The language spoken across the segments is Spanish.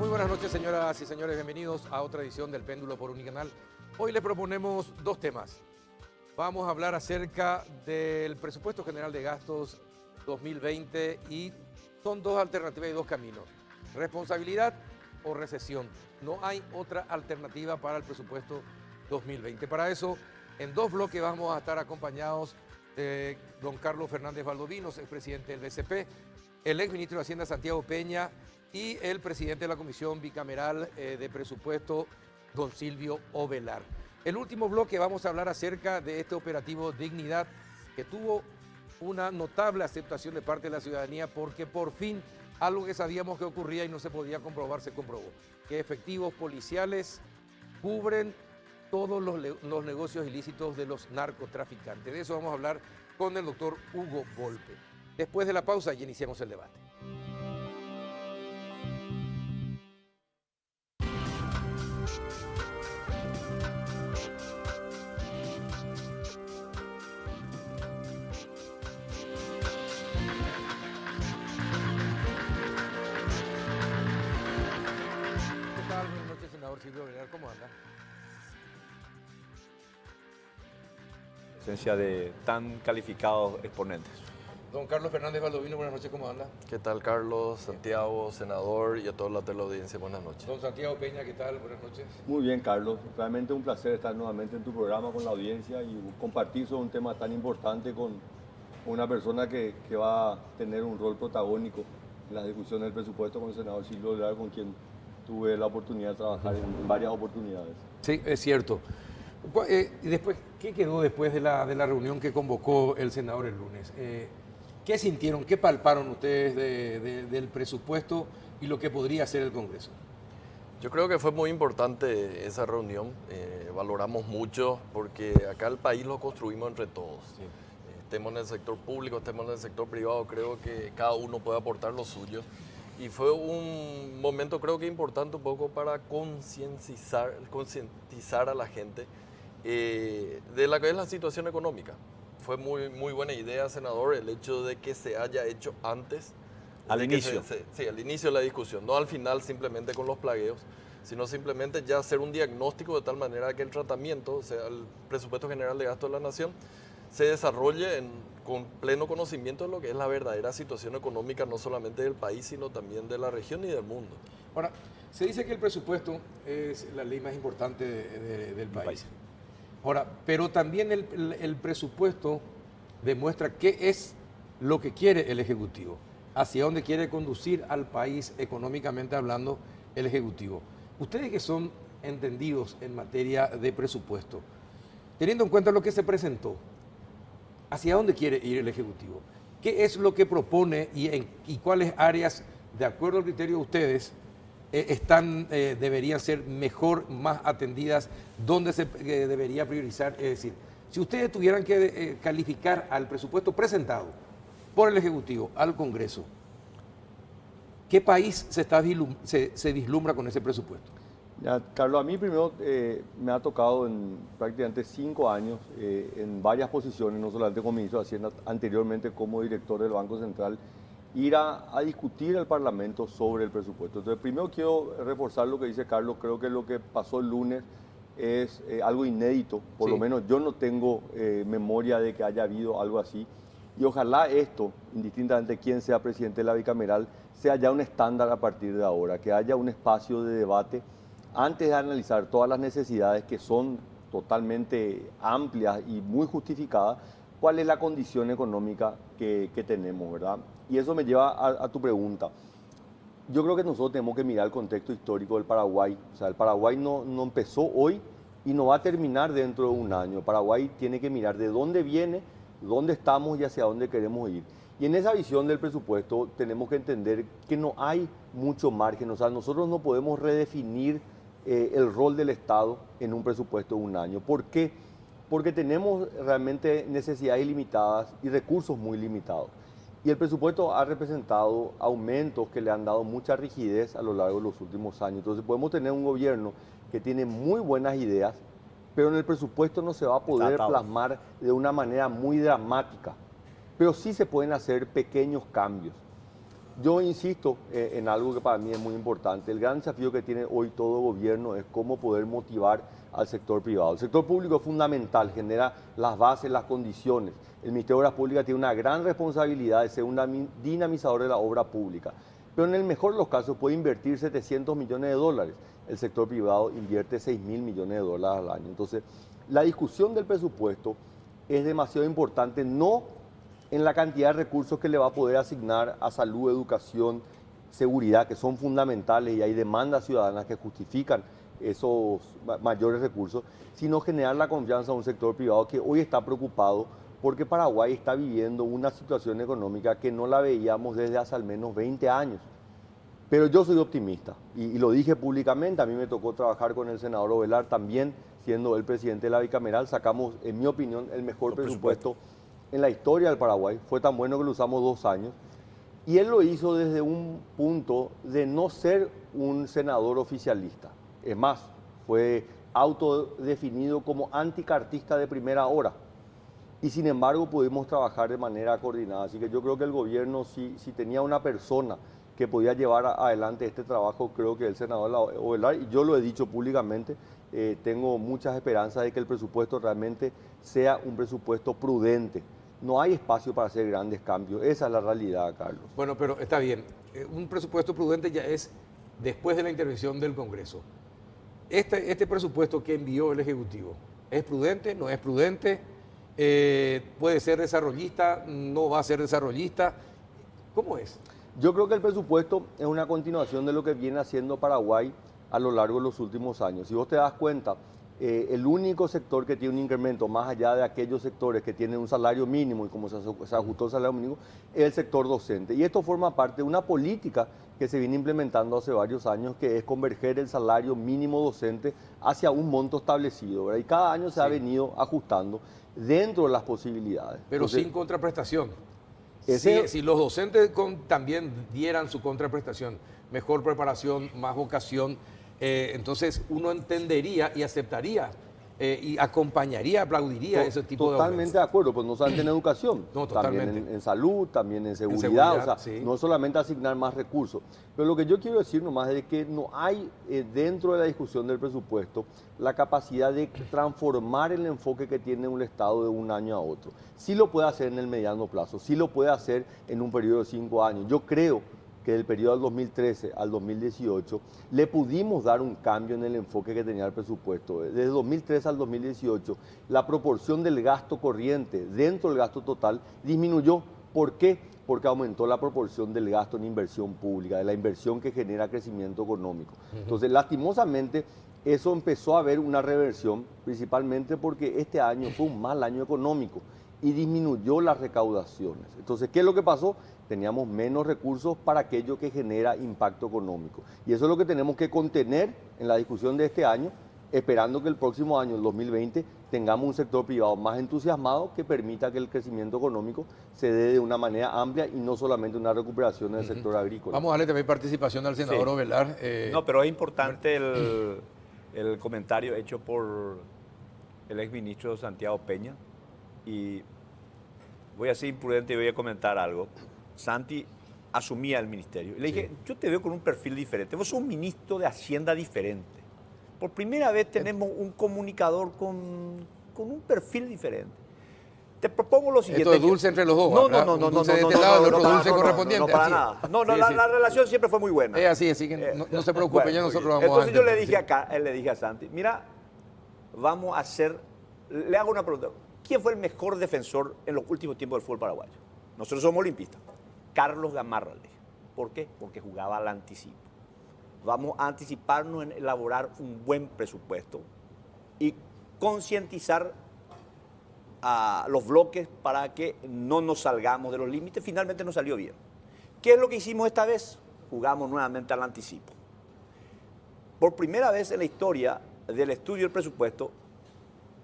Muy buenas noches, señoras y señores. Bienvenidos a otra edición del Péndulo por Unicanal. Hoy les proponemos dos temas. Vamos a hablar acerca del presupuesto general de gastos 2020 y son dos alternativas y dos caminos. Responsabilidad o recesión. No hay otra alternativa para el presupuesto 2020. Para eso, en dos bloques vamos a estar acompañados de don Carlos Fernández Valdovinos, expresidente del BCP, el exministro de Hacienda Santiago Peña y el presidente de la Comisión Bicameral de Presupuesto, don Silvio Ovelar. El último bloque vamos a hablar acerca de este operativo Dignidad, que tuvo una notable aceptación de parte de la ciudadanía porque por fin algo que sabíamos que ocurría y no se podía comprobar se comprobó, que efectivos policiales cubren todos los negocios ilícitos de los narcotraficantes. De eso vamos a hablar con el doctor Hugo Volpe. Después de la pausa ya iniciamos el debate. Silvio Ovelar, ¿cómo anda? Presencia de tan calificados exponentes. Don Carlos Fernández Valdovino, buenas noches, ¿cómo anda? ¿Qué tal, Carlos, Santiago, senador y a toda la teleaudiencia? Buenas noches. Don Santiago Peña, ¿qué tal? Buenas noches. Muy bien, Carlos. Realmente un placer estar nuevamente en tu programa con la audiencia y compartir sobre un tema tan importante con una persona que va a tener un rol protagónico en la discusión del presupuesto con el senador Silvio Ovelar, con quien tuve la oportunidad de trabajar en varias oportunidades. Sí, es cierto. Y después, ¿qué quedó después de la reunión que convocó el senador el lunes? ¿Qué sintieron, qué palparon ustedes del presupuesto y lo que podría hacer el Congreso? Yo creo que fue muy importante esa reunión, valoramos mucho porque acá el país lo construimos entre todos. Sí. Estemos en el sector público, estemos en el sector privado, creo que cada uno puede aportar lo suyo. Y fue un momento creo que importante un poco para concientizar a la gente de la que es la situación económica. Fue muy buena idea, senador, el hecho de que se haya hecho antes. Al inicio. Sí, al inicio de la discusión, no al final simplemente con los plagueos, sino simplemente ya hacer un diagnóstico de tal manera que el tratamiento, o sea, el presupuesto general de gasto de la nación, se desarrolle con pleno conocimiento de lo que es la verdadera situación económica, no solamente del país, sino también de la región y del mundo. Ahora, se dice que el presupuesto es la ley más importante del país. Ahora, pero también el presupuesto demuestra qué es lo que quiere el Ejecutivo, hacia dónde quiere conducir al país económicamente hablando el Ejecutivo. Ustedes que son entendidos en materia de presupuesto, teniendo en cuenta lo que se presentó, ¿hacia dónde quiere ir el Ejecutivo? ¿Qué es lo que propone y cuáles áreas, de acuerdo al criterio de ustedes, deberían ser mejor, más atendidas? ¿Dónde se debería priorizar? Es decir, si ustedes tuvieran que calificar al presupuesto presentado por el Ejecutivo al Congreso, ¿qué país se vislumbra con ese presupuesto? Ya, Carlos, a mí primero me ha tocado en prácticamente 5 años en varias posiciones, no solamente como ministro de Hacienda, anteriormente como director del Banco Central, ir a discutir al Parlamento sobre el presupuesto. Entonces, primero quiero reforzar lo que dice Carlos. Creo que lo que pasó el lunes es algo inédito, por lo menos yo no tengo memoria de que haya habido algo así. Y ojalá esto, indistintamente quién sea presidente de la bicameral, sea ya un estándar a partir de ahora, que haya un espacio de debate antes de analizar todas las necesidades que son totalmente amplias y muy justificadas, cuál es la condición económica que tenemos, ¿verdad? Y eso me lleva a tu pregunta. Yo creo que nosotros tenemos que mirar el contexto histórico del Paraguay. O sea, el Paraguay no empezó hoy y no va a terminar dentro de un año. Paraguay tiene que mirar de dónde viene, dónde estamos y hacia dónde queremos ir. Y en esa visión del presupuesto tenemos que entender que no hay mucho margen. O sea, nosotros no podemos redefinir el rol del Estado en un presupuesto de un año. ¿Por qué? Porque tenemos realmente necesidades ilimitadas y recursos muy limitados. Y el presupuesto ha representado aumentos que le han dado mucha rigidez a lo largo de los últimos años. Entonces podemos tener un gobierno que tiene muy buenas ideas, pero en el presupuesto no se va a poder plasmar de una manera muy dramática. Pero sí se pueden hacer pequeños cambios. Yo insisto en algo que para mí es muy importante. El gran desafío que tiene hoy todo gobierno es cómo poder motivar al sector privado. El sector público es fundamental, genera las bases, las condiciones. El Ministerio de Obras Públicas tiene una gran responsabilidad de ser un dinamizador de la obra pública. Pero en el mejor de los casos puede invertir 700 millones de dólares. El sector privado invierte 6.000 millones de dólares al año. Entonces, la discusión del presupuesto es demasiado importante, no en la cantidad de recursos que le va a poder asignar a salud, educación, seguridad, que son fundamentales y hay demandas ciudadanas que justifican esos mayores recursos, sino generar la confianza a un sector privado que hoy está preocupado porque Paraguay está viviendo una situación económica que no la veíamos desde hace al menos 20 años. Pero yo soy optimista y lo dije públicamente, a mí me tocó trabajar con el senador Ovelar también, siendo el presidente de la bicameral, sacamos, en mi opinión, el mejor presupuesto en la historia del Paraguay. Fue tan bueno que lo usamos 2 años. Y él lo hizo desde un punto de no ser un senador oficialista. Es más, fue autodefinido como anticartista de primera hora. Y sin embargo pudimos trabajar de manera coordinada. Así que yo creo que el gobierno, si tenía una persona que podía llevar adelante este trabajo, creo que el senador Ovelar, y yo lo he dicho públicamente, tengo muchas esperanzas de que el presupuesto realmente sea un presupuesto prudente. No hay espacio para hacer grandes cambios, esa es la realidad, Carlos. Bueno, pero está bien, un presupuesto prudente ya es después de la intervención del Congreso. Este presupuesto que envió el Ejecutivo, ¿es prudente? ¿No es prudente? ¿Puede ser desarrollista? ¿No va a ser desarrollista? ¿Cómo es? Yo creo que el presupuesto es una continuación de lo que viene haciendo Paraguay a lo largo de los últimos años. Si vos te das cuenta, el único sector que tiene un incremento más allá de aquellos sectores que tienen un salario mínimo y como se ajustó el salario mínimo, es el sector docente. Y esto forma parte de una política que se viene implementando hace varios años, que es converger el salario mínimo docente hacia un monto establecido, ¿verdad? Y cada año se ha venido ajustando dentro de las posibilidades. Pero entonces, sin contraprestación. Ese- Si los docentes también dieran su contraprestación, mejor preparación, más vocación, entonces uno entendería y aceptaría y acompañaría, aplaudiría ese tipo de Totalmente de acuerdo, pues no solamente en educación, No, también totalmente. en salud, también en seguridad, seguridad, o sea, sí. no solamente asignar más recursos. Pero lo que yo quiero decir nomás es que no hay dentro de la discusión del presupuesto la capacidad de transformar el enfoque que tiene un Estado de un año a otro. Sí lo puede hacer en el mediano plazo, sí lo puede hacer en un periodo de 5 años. Yo creo que del periodo del 2013 al 2018 le pudimos dar un cambio en el enfoque que tenía el presupuesto. Desde 2013 al 2018 la proporción del gasto corriente dentro del gasto total disminuyó. ¿Por qué? Porque aumentó la proporción del gasto en inversión pública, de la inversión que genera crecimiento económico. Entonces, lastimosamente, eso empezó a haber una reversión, principalmente porque este año fue un mal año económico y disminuyó las recaudaciones. Entonces, ¿qué es lo que pasó? Teníamos menos recursos para aquello que genera impacto económico. Y eso es lo que tenemos que contener en la discusión de este año, esperando que el próximo año, el 2020, tengamos un sector privado más entusiasmado que permita que el crecimiento económico se dé de una manera amplia y no solamente una recuperación del sector agrícola. Vamos a darle también participación al senador Sí. Ovelar. No, pero es importante el comentario hecho por el exministro Santiago Peña. Y voy a ser imprudente y voy a comentar algo. Santi asumía el ministerio. Y le dije, yo te veo con un perfil diferente. Vos sos un ministro de Hacienda diferente. Por primera vez tenemos un comunicador con un perfil diferente. Te propongo lo siguiente. Esto es dulce entre los dos. No, ¿verdad? no, no, Un no, dulce no, de no, este lado, no, el otro no, dulce no, no, correspondiente. no, para así. nada. No, no, Sí, sí. la relación siempre fue muy buena. Es así que no se preocupe, Bueno, ya nosotros vamos entonces a yo le entender, dije acá, le dije a Santi, mira, vamos a hacer, le hago una pregunta. ¿Quién fue el mejor defensor en los últimos tiempos del fútbol paraguayo? Nosotros somos olimpistas. Carlos Gamarra, le dije. ¿Por qué? Porque jugaba al anticipo. Vamos a anticiparnos en elaborar un buen presupuesto y concientizar a los bloques para que no nos salgamos de los límites. Finalmente nos salió bien. ¿Qué es lo que hicimos esta vez? Jugamos nuevamente al anticipo. Por primera vez en la historia del estudio del presupuesto,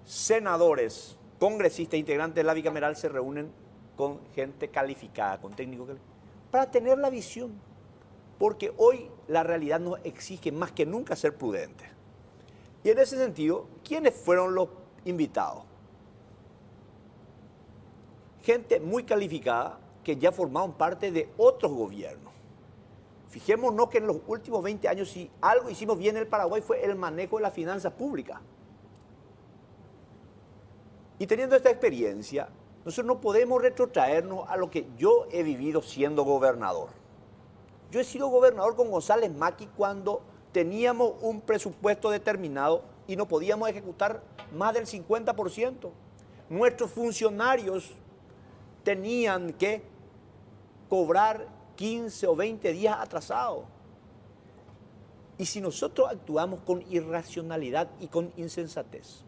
senadores, congresistas, integrantes de la bicameral se reúnen con gente calificada, con técnicos calificados, para tener la visión. Porque hoy la realidad nos exige más que nunca ser prudentes. Y en ese sentido, ¿quiénes fueron los invitados? Gente muy calificada que ya formaban parte de otros gobiernos. Fijémonos que en los últimos 20 años, si algo hicimos bien en el Paraguay fue el manejo de las finanzas públicas. Y teniendo esta experiencia, nosotros no podemos retrotraernos a lo que yo he vivido siendo gobernador. Yo he sido gobernador con González Maqui cuando teníamos un presupuesto determinado y no podíamos ejecutar más del 50%. Nuestros funcionarios tenían que cobrar 15 o 20 días atrasados. Y si nosotros actuamos con irracionalidad y con insensatez,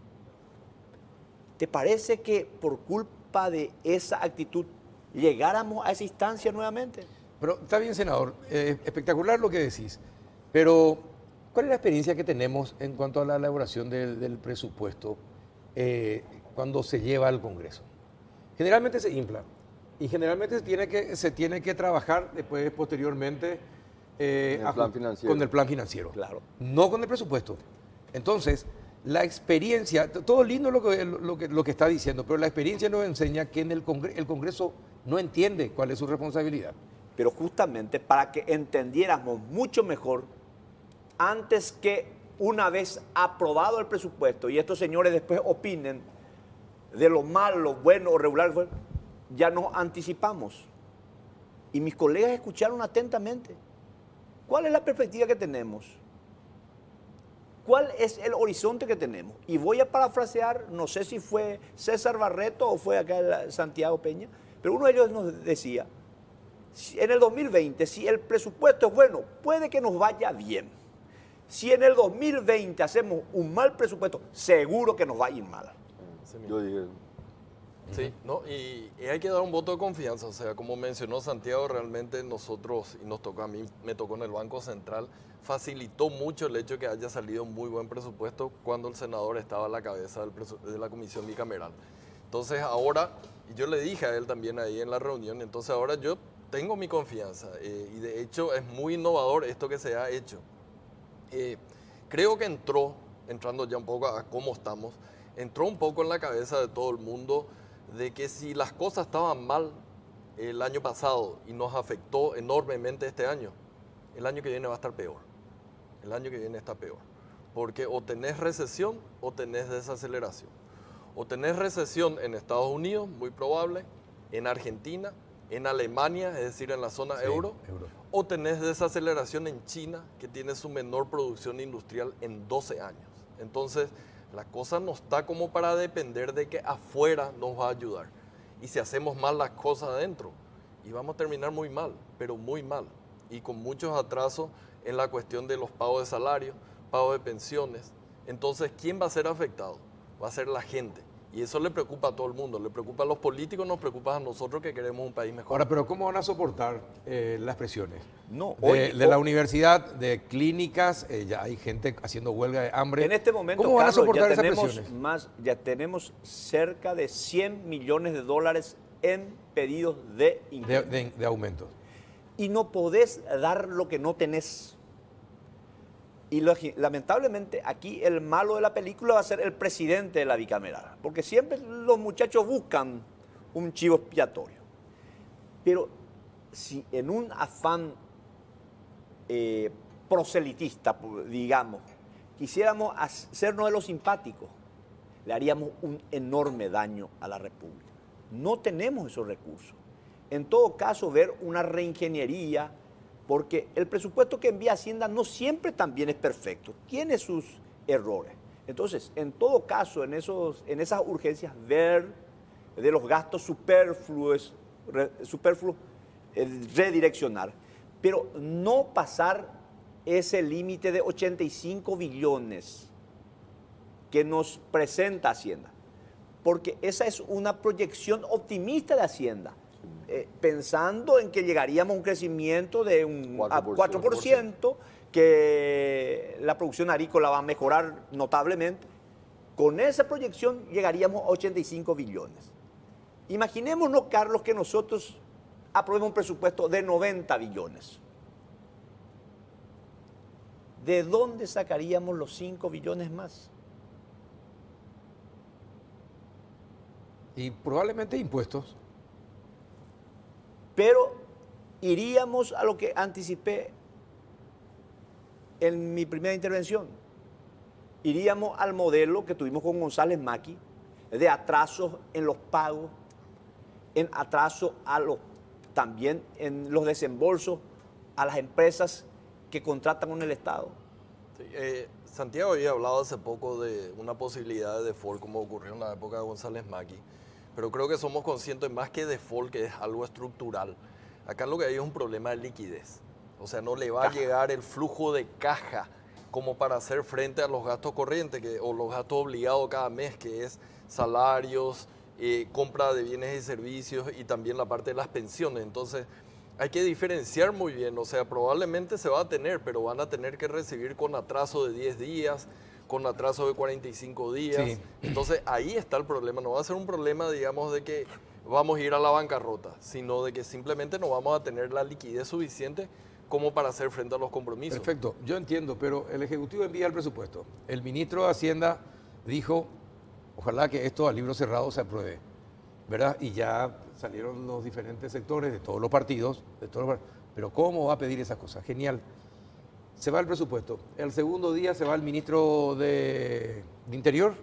¿te parece que por culpa de esa actitud llegáramos a esa instancia nuevamente? Pero está bien, senador, espectacular lo que decís, pero ¿cuál es la experiencia que tenemos en cuanto a la elaboración del presupuesto cuando se lleva al Congreso? Generalmente se infla y generalmente se tiene que trabajar después, posteriormente, con el plan financiero, Claro. no con el presupuesto. Entonces, la experiencia, todo lindo lo que está diciendo, pero la experiencia nos enseña que en el Congreso no entiende cuál es su responsabilidad. Pero justamente para que entendiéramos mucho mejor, antes que una vez aprobado el presupuesto y estos señores después opinen de lo malo, bueno o regular, ya nos anticipamos. Y mis colegas escucharon atentamente. ¿Cuál es la perspectiva que tenemos? ¿Cuál es el horizonte que tenemos? Y voy a parafrasear, no sé si fue César Barreto o fue acá Santiago Peña, pero uno de ellos nos decía, en el 2020, si el presupuesto es bueno, puede que nos vaya bien. Si en el 2020 hacemos un mal presupuesto, seguro que nos va a ir mal. Yo dije, Sí, ¿no? Y hay que dar un voto de confianza. O sea, como mencionó Santiago, realmente nosotros, y nos tocó a mí, me tocó en el Banco Central, facilitó mucho el hecho de que haya salido un muy buen presupuesto cuando el senador estaba a la cabeza de la comisión bicameral. Entonces ahora, y yo le dije a él también ahí en la reunión, entonces ahora yo tengo mi confianza y de hecho es muy innovador esto que se ha hecho. Creo que entrando ya un poco a cómo estamos, entró un poco en la cabeza de todo el mundo de que si las cosas estaban mal el año pasado y nos afectó enormemente este año, el año que viene va a estar peor. El año que viene está peor. Porque o tenés recesión o tenés desaceleración. O tenés recesión en Estados Unidos, muy probable, en Argentina, en Alemania, es decir, en la zona euro, o tenés desaceleración en China, que tiene su menor producción industrial en 12 años. Entonces, la cosa no está como para depender de que afuera nos va a ayudar. Y si hacemos mal las cosas adentro, y vamos a terminar muy mal, pero muy mal. Y con muchos atrasos en la cuestión de los pagos de salario, pagos de pensiones. Entonces, ¿quién va a ser afectado? Va a ser la gente. Y eso le preocupa a todo el mundo, le preocupa a los políticos, nos preocupa a nosotros que queremos un país mejor. Ahora, pero ¿cómo van a soportar las presiones? No, de la universidad, de clínicas, ya hay gente haciendo huelga de hambre. En este momento, ¿cómo van a Carlos, soportar ya esas tenemos presiones? ya tenemos cerca de 100 millones de dólares en pedidos de incremento. De aumentos. Y no podés dar lo que no tenés. Y lamentablemente aquí el malo de la película va a ser el presidente de la bicameral, porque siempre los muchachos buscan un chivo expiatorio. Pero si en un afán proselitista, digamos, quisiéramos hacernos de los simpáticos, le haríamos un enorme daño a la República. No tenemos esos recursos. En todo caso, ver una reingeniería, porque el presupuesto que envía Hacienda no siempre también es perfecto, tiene sus errores. Entonces, en todo caso, en esas urgencias, ver de los gastos superfluos, redireccionar, pero no pasar ese límite de 85 billones que nos presenta Hacienda, porque esa es una proyección optimista de Hacienda. Pensando en que llegaríamos a un crecimiento de un 4%, que la producción agrícola va a mejorar notablemente. Con esa proyección llegaríamos a 85 billones. Imaginémonos, Carlos, que nosotros aprobemos un presupuesto de 90 billones. ¿De dónde sacaríamos los 5 billones más? Y probablemente impuestos. Pero iríamos a lo que anticipé en mi primera intervención. Iríamos al modelo que tuvimos con González Maqui, de atrasos en los pagos, en atraso también en los desembolsos a las empresas que contratan con el Estado. Sí, Santiago había hablado hace poco de una posibilidad de default como ocurrió en la época de González Maqui, pero creo que somos conscientes más que default, que es algo estructural. Acá lo que hay es un problema de liquidez, o sea, no le va a llegar el flujo de caja como para hacer frente a los gastos corrientes o los gastos obligados cada mes, que es salarios, compra de bienes y servicios y también la parte de las pensiones. Entonces, hay que diferenciar muy bien, o sea, probablemente se va a tener, pero van a tener que recibir con atraso de 10 días, con atraso de 45 días. Sí. Entonces, ahí está el problema. No va a ser un problema, digamos, de que vamos a ir a la bancarrota, sino de que simplemente no vamos a tener la liquidez suficiente como para hacer frente a los compromisos. Perfecto, yo entiendo, pero el Ejecutivo envía el presupuesto. El ministro de Hacienda dijo, ojalá que esto a libro cerrado se apruebe, ¿verdad? Y ya salieron los diferentes sectores de todos los partidos, pero ¿cómo va a pedir esas cosas? Genial. Se va el presupuesto. El segundo día se va el ministro de Interior.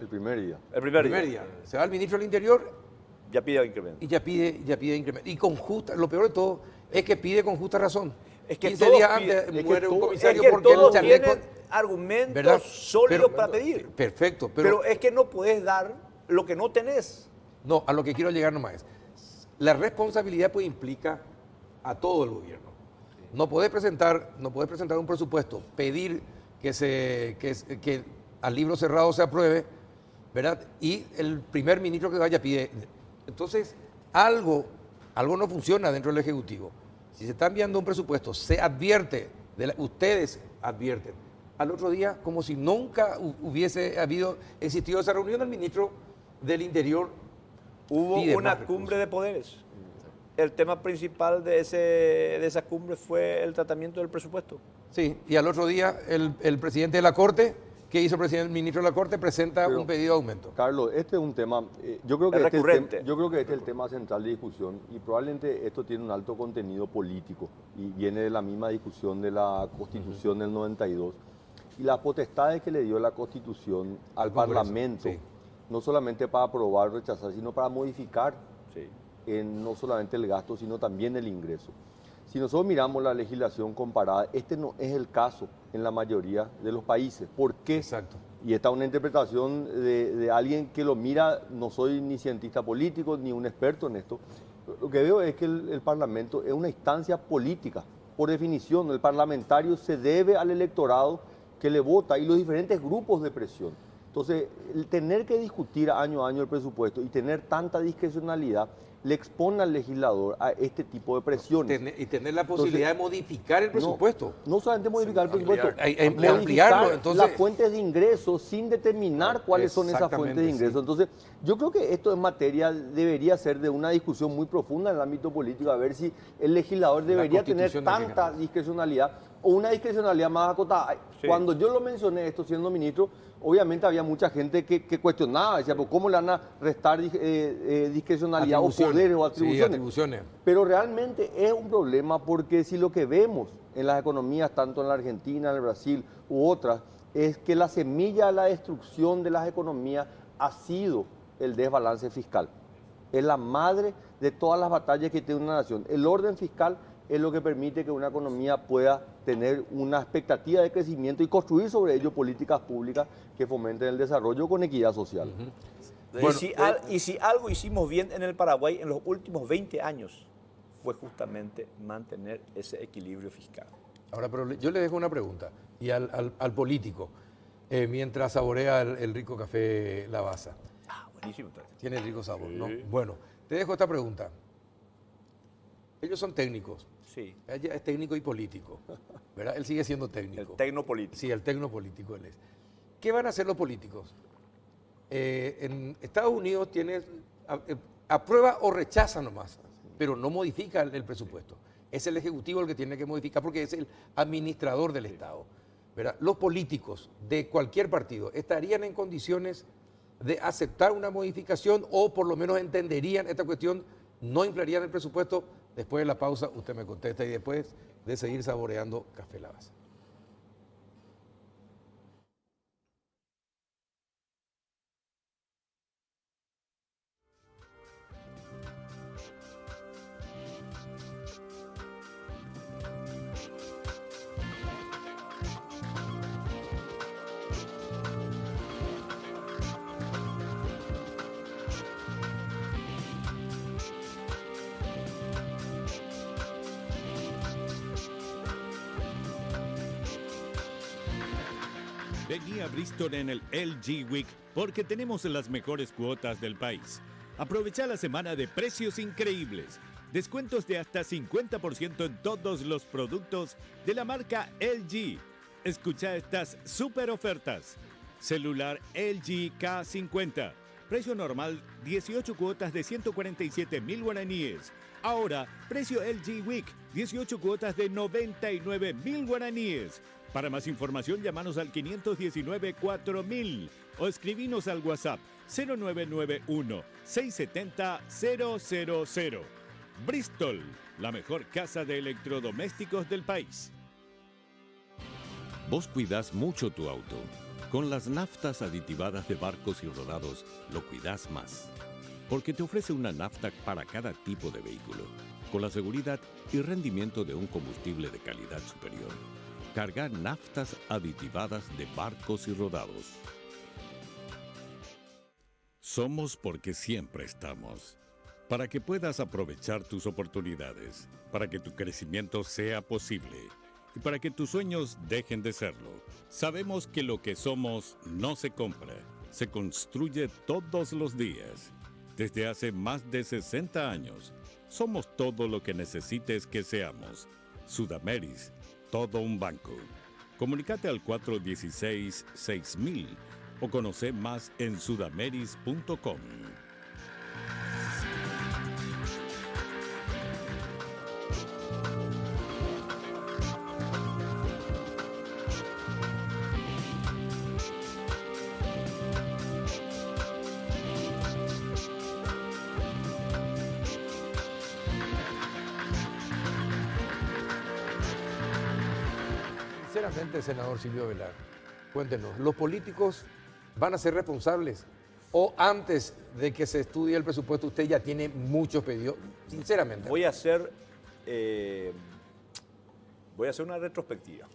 El primer día. El primer Día. Se va el ministro del Interior Ya pide incremento. y ya pide incremento. Y con justa, lo peor de todo es que pide con justa razón. Es que 15 todos días piden- antes es que muere un todo- comisario Es que porque el todos chaleco... tienen argumentos ¿verdad? sólidos Pero- para pedir. Perfecto, Pero es que no puedes dar lo que no tenés. no, a lo que quiero llegar nomás es, la responsabilidad pues implica a todo el gobierno. No podés presentar un presupuesto, pedir que al libro cerrado se apruebe, ¿verdad? Y el primer ministro que vaya pide. Entonces, algo no funciona dentro del Ejecutivo. Si se está enviando un presupuesto, se advierte, ustedes advierten. Al otro día, como si nunca hubiese existido esa reunión, el ministro del Interior Hubo pide una más cumbre de poderes. El tema principal de esa cumbre fue el tratamiento del presupuesto. Sí, y al otro día el presidente de la Corte, ¿qué hizo el ministro de la Corte? Presenta Pero- un pedido de aumento. Carlos, este es un tema, yo creo que Es este es recurrente. yo creo que este es el tema central de discusión y probablemente esto tiene un alto contenido político y viene de la misma discusión de la Constitución del 92 y las potestades que le dio la Constitución al Congreso, Parlamento, sí. no solamente para aprobar o rechazar, sino para modificar Sí. no solamente el gasto, sino también el ingreso. Si nosotros miramos la legislación comparada, este no es el caso en la mayoría de los países. ¿Por qué? Exacto. Y esta es una interpretación de alguien que lo mira, no soy ni cientista político ni un experto en esto. Lo que veo es que el Parlamento es una instancia política. Por definición, el parlamentario se debe al electorado que le vota y los diferentes grupos de presión. Entonces, el tener que discutir año a año el presupuesto y tener tanta discrecionalidad le expone al legislador a este tipo de presiones. Y tener la posibilidad de modificar el presupuesto. No solamente modificar el presupuesto, ampliarlo, modificar entonces- las fuentes de ingresos sin determinar cuáles son esas fuentes de Exactamente, ingresos. sí. Entonces, yo creo que esto en materia debería ser de una discusión muy profunda en el ámbito político, a ver si el legislador debería tener Constitución hay que tanta cambiar. discrecionalidad o una discrecionalidad más acotada. Ay, Sí. Cuando yo lo mencioné esto siendo ministro, obviamente había mucha gente que cuestionaba, decía, "¿Pero ¿cómo le van a restar discrecionalidad o Atribuciones. poderes o Sí, atribuciones?" atribuciones. Pero realmente es un problema porque si lo que vemos en las economías, tanto en la Argentina, en el Brasil u otras, es que la semilla de la destrucción de las economías ha sido el desbalance fiscal. Es la madre de todas las batallas que tiene una nación. El orden fiscal es lo que permite que una economía pueda tener una expectativa de crecimiento y construir sobre ello políticas públicas que fomenten el desarrollo con equidad social. Y si algo hicimos bien en el Paraguay en los últimos 20 años, fue justamente mantener ese equilibrio fiscal. Ahora, pero yo le dejo una pregunta, y al político, mientras saborea el rico café Lavazza. Buenísimo. Entonces. Tiene el rico sabor, ¿no? Sí. Bueno, te dejo esta pregunta. Ellos son técnicos. Sí. Ella es técnico y político, ¿verdad? Él sigue siendo El técnico. tecnopolítico. Sí, el tecnopolítico él es. ¿Qué van a hacer los políticos? En Estados Unidos aprueba o rechaza nomás, pero no modifica el presupuesto. Es el Ejecutivo el que tiene que modificar porque es el administrador del Estado, ¿verdad? Los políticos de cualquier partido estarían en condiciones de aceptar una modificación o por lo menos entenderían esta cuestión, no inflarían el presupuesto. Después de la pausa usted me contesta y después de seguir saboreando Café Lavazza. Vení a Bristol en el LG Week porque tenemos las mejores cuotas del país. Aprovecha la semana de precios increíbles. Descuentos de hasta 50% en todos los productos de la marca LG. Escucha estas super ofertas. Celular LG K50. Precio normal 18 cuotas de 147.000 guaraníes. Ahora, precio LG Week 18 cuotas de 99.000 guaraníes. Para más información, llámanos al 519-4000 o escribinos al WhatsApp 0991-670-000. Bristol, la mejor casa de electrodomésticos del país. Vos cuidás mucho tu auto. Con las naftas aditivadas de Barcos y Rodados, lo cuidás más. Porque te ofrece una nafta para cada tipo de vehículo, con la seguridad y rendimiento de un combustible de calidad superior. Carga naftas aditivadas de Barcos y Rodados. Somos porque siempre estamos. Para que puedas aprovechar tus oportunidades, para que tu crecimiento sea posible y para que tus sueños dejen de serlo. Sabemos que lo que somos no se compra, se construye todos los días. Desde hace más de 60 años, somos todo lo que necesites que seamos. Sudameris, todo un banco. Comunícate al 416-6000 o conoce más en sudameris.com. Sinceramente, senador Silvio Velar, cuéntenos, ¿los políticos van a ser responsables o antes de que se estudie el presupuesto usted ya tiene muchos pedidos? Sinceramente. Voy a hacer una retrospectiva.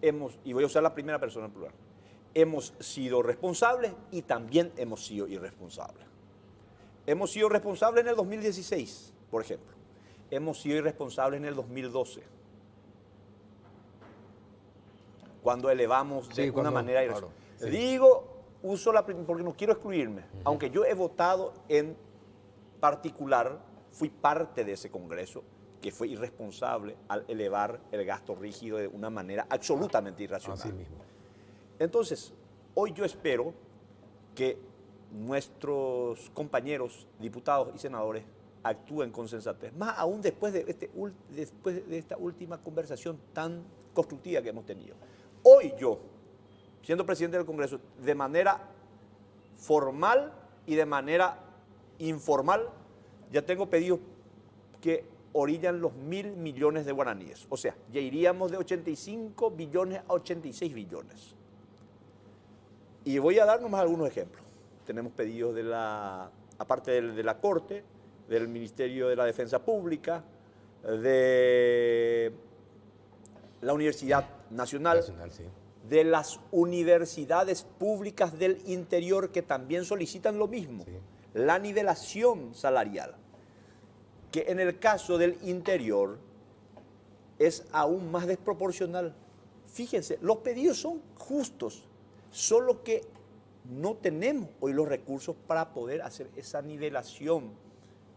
Y voy a usar la primera persona en plural. Hemos sido responsables y también hemos sido irresponsables. Hemos sido responsables en el 2016, por ejemplo. Hemos sido irresponsables en el 2012. Cuando elevamos de una manera irresponsable. Claro, sí. Digo, porque no quiero excluirme. Aunque yo he votado en particular, fui parte de ese Congreso que fue irresponsable al elevar el gasto rígido de una manera absolutamente irracional. Así mismo. Entonces, hoy yo espero que nuestros compañeros, diputados y senadores actúen con sensatez, más aún después de esta última conversación tan constructiva que hemos tenido. Hoy yo, siendo presidente del Congreso, de manera formal y de manera informal, ya tengo pedidos que orillan los 1.000 millones de guaraníes. O sea, ya iríamos de 85 billones a 86 billones. Y voy a dar nomás algunos ejemplos. Tenemos pedidos aparte de la Corte, del Ministerio de la Defensa Pública, de la Universidad Nacional, sí, de las universidades públicas del interior que también solicitan lo mismo, sí, la nivelación salarial, que en el caso del interior es aún más desproporcional. Fíjense, los pedidos son justos, solo que no tenemos hoy los recursos para poder hacer esa nivelación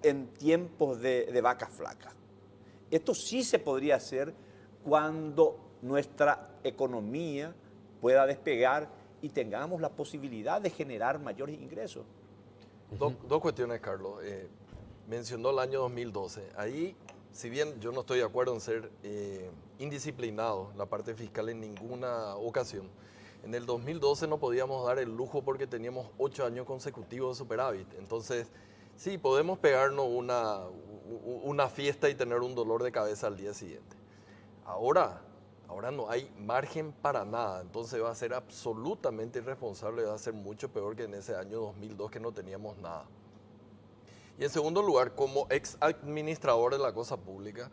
en tiempos de vacas flacas. Esto sí se podría hacer cuando nuestra economía pueda despegar y tengamos la posibilidad de generar mayores ingresos. Dos cuestiones, Carlos. Mencionó el año 2012. Ahí, si bien yo no estoy de acuerdo en ser indisciplinado la parte fiscal en ninguna ocasión, en el 2012 no podíamos dar el lujo porque teníamos 8 años consecutivos de superávit. Entonces, sí, podemos pegarnos una fiesta y tener un dolor de cabeza al día siguiente. Ahora no hay margen para nada, entonces va a ser absolutamente irresponsable, va a ser mucho peor que en ese año 2002 que no teníamos nada. Y en segundo lugar, como ex administrador de la cosa pública,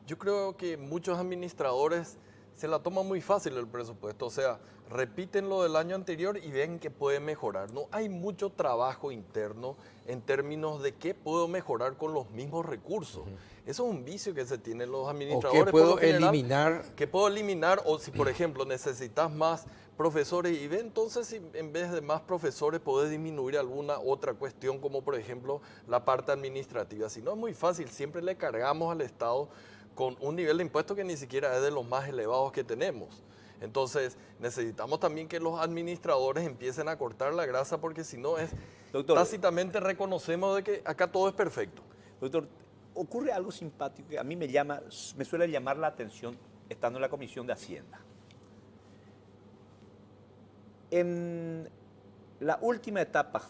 yo creo que muchos administradores se la toman muy fácil el presupuesto, o sea, repiten lo del año anterior y ven que puede mejorar. No hay mucho trabajo interno en términos de qué puedo mejorar con los mismos recursos. Eso es un vicio que se tienen los administradores. ¿O qué puedo eliminar? ¿Qué puedo eliminar? O si, por ejemplo, necesitas más profesores, y ve entonces si en vez de más profesores podés disminuir alguna otra cuestión, como por ejemplo la parte administrativa. Si no, es muy fácil, siempre le cargamos al Estado con un nivel de impuestos que ni siquiera es de los más elevados que tenemos. Entonces, necesitamos también que los administradores empiecen a cortar la grasa, porque si no es, Doctor, tácitamente reconocemos de que acá todo es perfecto. Doctor, ocurre algo simpático que a mí me suele llamar la atención estando en la Comisión de Hacienda. En la última etapa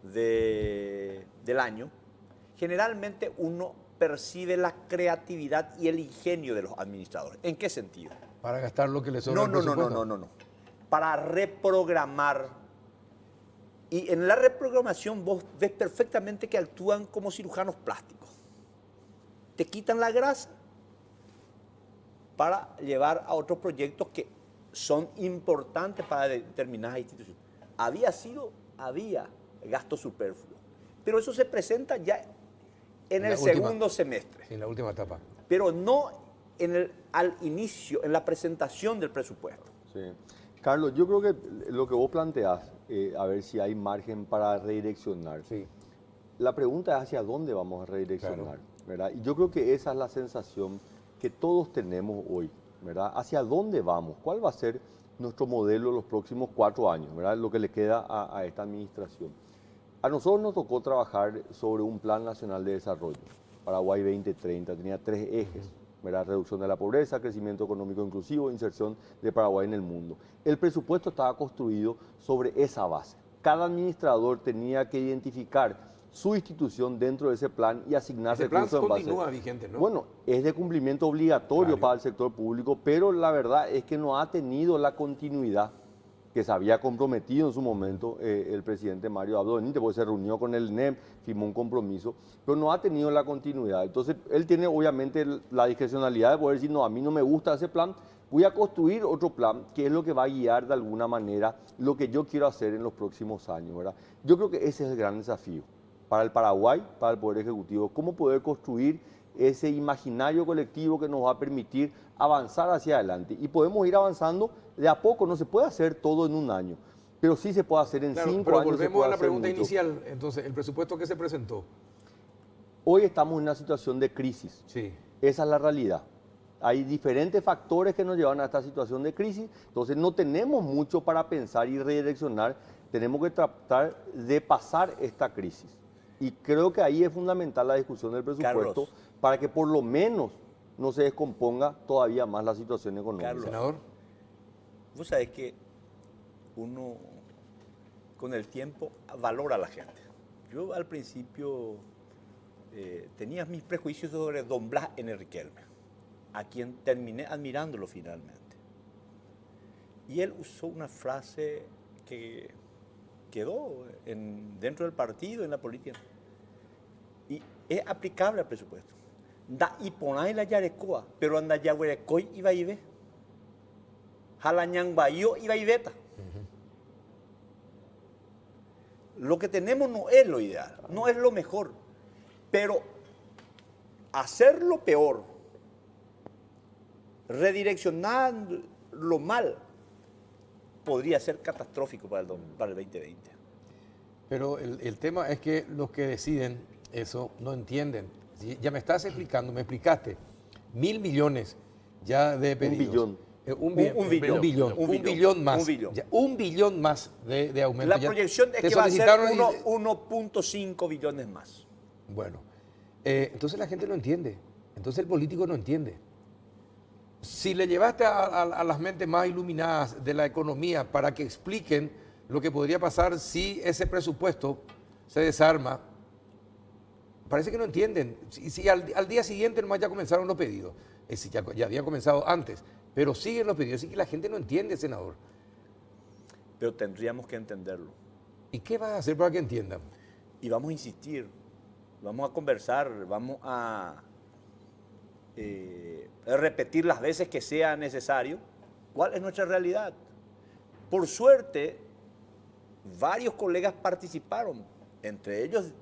del año, generalmente uno percibe la creatividad y el ingenio de los administradores. ¿En qué sentido? Para gastar lo que les sobra al No. presupuesto. Para reprogramar. Y en la reprogramación vos ves perfectamente que actúan como cirujanos plásticos. Te quitan la grasa para llevar a otros proyectos que son importantes para determinadas instituciones. Había gasto superfluo, pero eso se presenta ya en el segundo semestre. En la última etapa. Pero no al inicio, en la presentación del presupuesto. Sí. Carlos, yo creo que lo que vos planteás, a ver si hay margen para redireccionar. Sí. La pregunta es hacia dónde vamos a redireccionar, Claro. ¿verdad? Y yo creo que esa es la sensación que todos tenemos hoy, ¿verdad? ¿Hacia dónde vamos? ¿Cuál va a ser nuestro modelo los próximos 4 años, ¿verdad? Lo que le queda a esta administración. A nosotros nos tocó trabajar sobre un Plan Nacional de Desarrollo, Paraguay 2030, tenía 3 ejes, ¿verdad? Reducción de la pobreza, crecimiento económico inclusivo, inserción de Paraguay en el mundo. El presupuesto estaba construido sobre esa base. Cada administrador tenía que identificar su institución dentro de ese plan y asignar Ese plan recursos en base. continúa vigente, ¿no? Bueno, es de cumplimiento obligatorio Claro. para el sector público, pero la verdad es que no ha tenido la continuidad que se había comprometido en su momento el presidente Mario Abdo Benítez, porque se reunió con el NEM, firmó un compromiso, pero no ha tenido la continuidad. Entonces, él tiene obviamente la discrecionalidad de poder decir, no, a mí no me gusta ese plan, voy a construir otro plan que es lo que va a guiar de alguna manera lo que yo quiero hacer en los próximos años, ¿verdad? Yo creo que ese es el gran desafío para el Paraguay, para el Poder Ejecutivo, cómo poder construir ese imaginario colectivo que nos va a permitir avanzar hacia adelante. Y podemos ir avanzando de a poco, no se puede hacer todo en un año, pero sí se puede hacer en Claro, 5 pero años. se volvemos puede a la hacer pregunta mucho. inicial. Entonces, el presupuesto que se presentó. Hoy estamos en una situación de crisis. Sí. Esa es la realidad. Hay diferentes factores que nos llevan a esta situación de crisis, entonces no tenemos mucho para pensar y redireccionar, tenemos que tratar de pasar esta crisis. Y creo que ahí es fundamental la discusión del presupuesto, Carlos. para que por lo menos no se descomponga todavía más la situación económica. Carlos. Senador. Vos sabés que uno con el tiempo valora a la gente. Yo al principio tenía mis prejuicios sobre don Blas N. Riquelme, a quien terminé admirándolo finalmente. Y él usó una frase que quedó dentro del partido, en la política, y es aplicable al presupuesto. Da y ponáis la yarecoa, pero anda yaguerecoy y va y ve. Jalañán bayo y va y veta. Lo que tenemos no es lo ideal, no es lo mejor, pero hacerlo peor, redireccionarlo mal, podría ser catastrófico para el 2020. Pero el tema es que los que deciden eso no entienden. Ya me estás explicando, me explicaste. 1.000 millones ya de pedidos. billón. Un billón. Un billón más. Un billón. Ya, un billón más de aumento. La Ya proyección es te que va a ser solicitaron y- 1.5 billones más. Bueno, entonces la gente no entiende. Entonces el político no entiende. Si le llevaste a las mentes más iluminadas de la economía para que expliquen lo que podría pasar si ese presupuesto se desarma, parece que no entienden. Si al día siguiente nomás ya comenzaron los pedidos, ya habían comenzado antes, pero siguen los pedidos, así que la gente no entiende, senador. Pero tendríamos que entenderlo. ¿Y qué vas a hacer para que entiendan? Y vamos a insistir, vamos a conversar, vamos a repetir las veces que sea necesario cuál es nuestra realidad. Por suerte, varios colegas participaron, entre ellos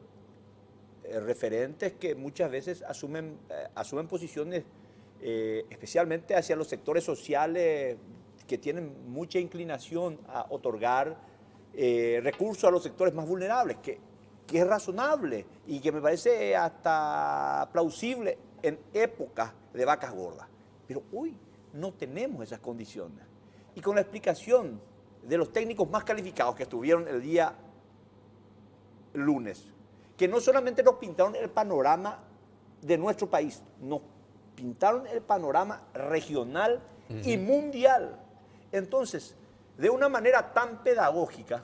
referentes que muchas veces asumen posiciones especialmente hacia los sectores sociales que tienen mucha inclinación a otorgar recursos a los sectores más vulnerables, que es razonable y que me parece hasta plausible en épocas de vacas gordas. Pero hoy no tenemos esas condiciones. Y con la explicación de los técnicos más calificados que estuvieron el día lunes, que no solamente nos pintaron el panorama de nuestro país, nos pintaron el panorama regional y mundial. Entonces, de una manera tan pedagógica,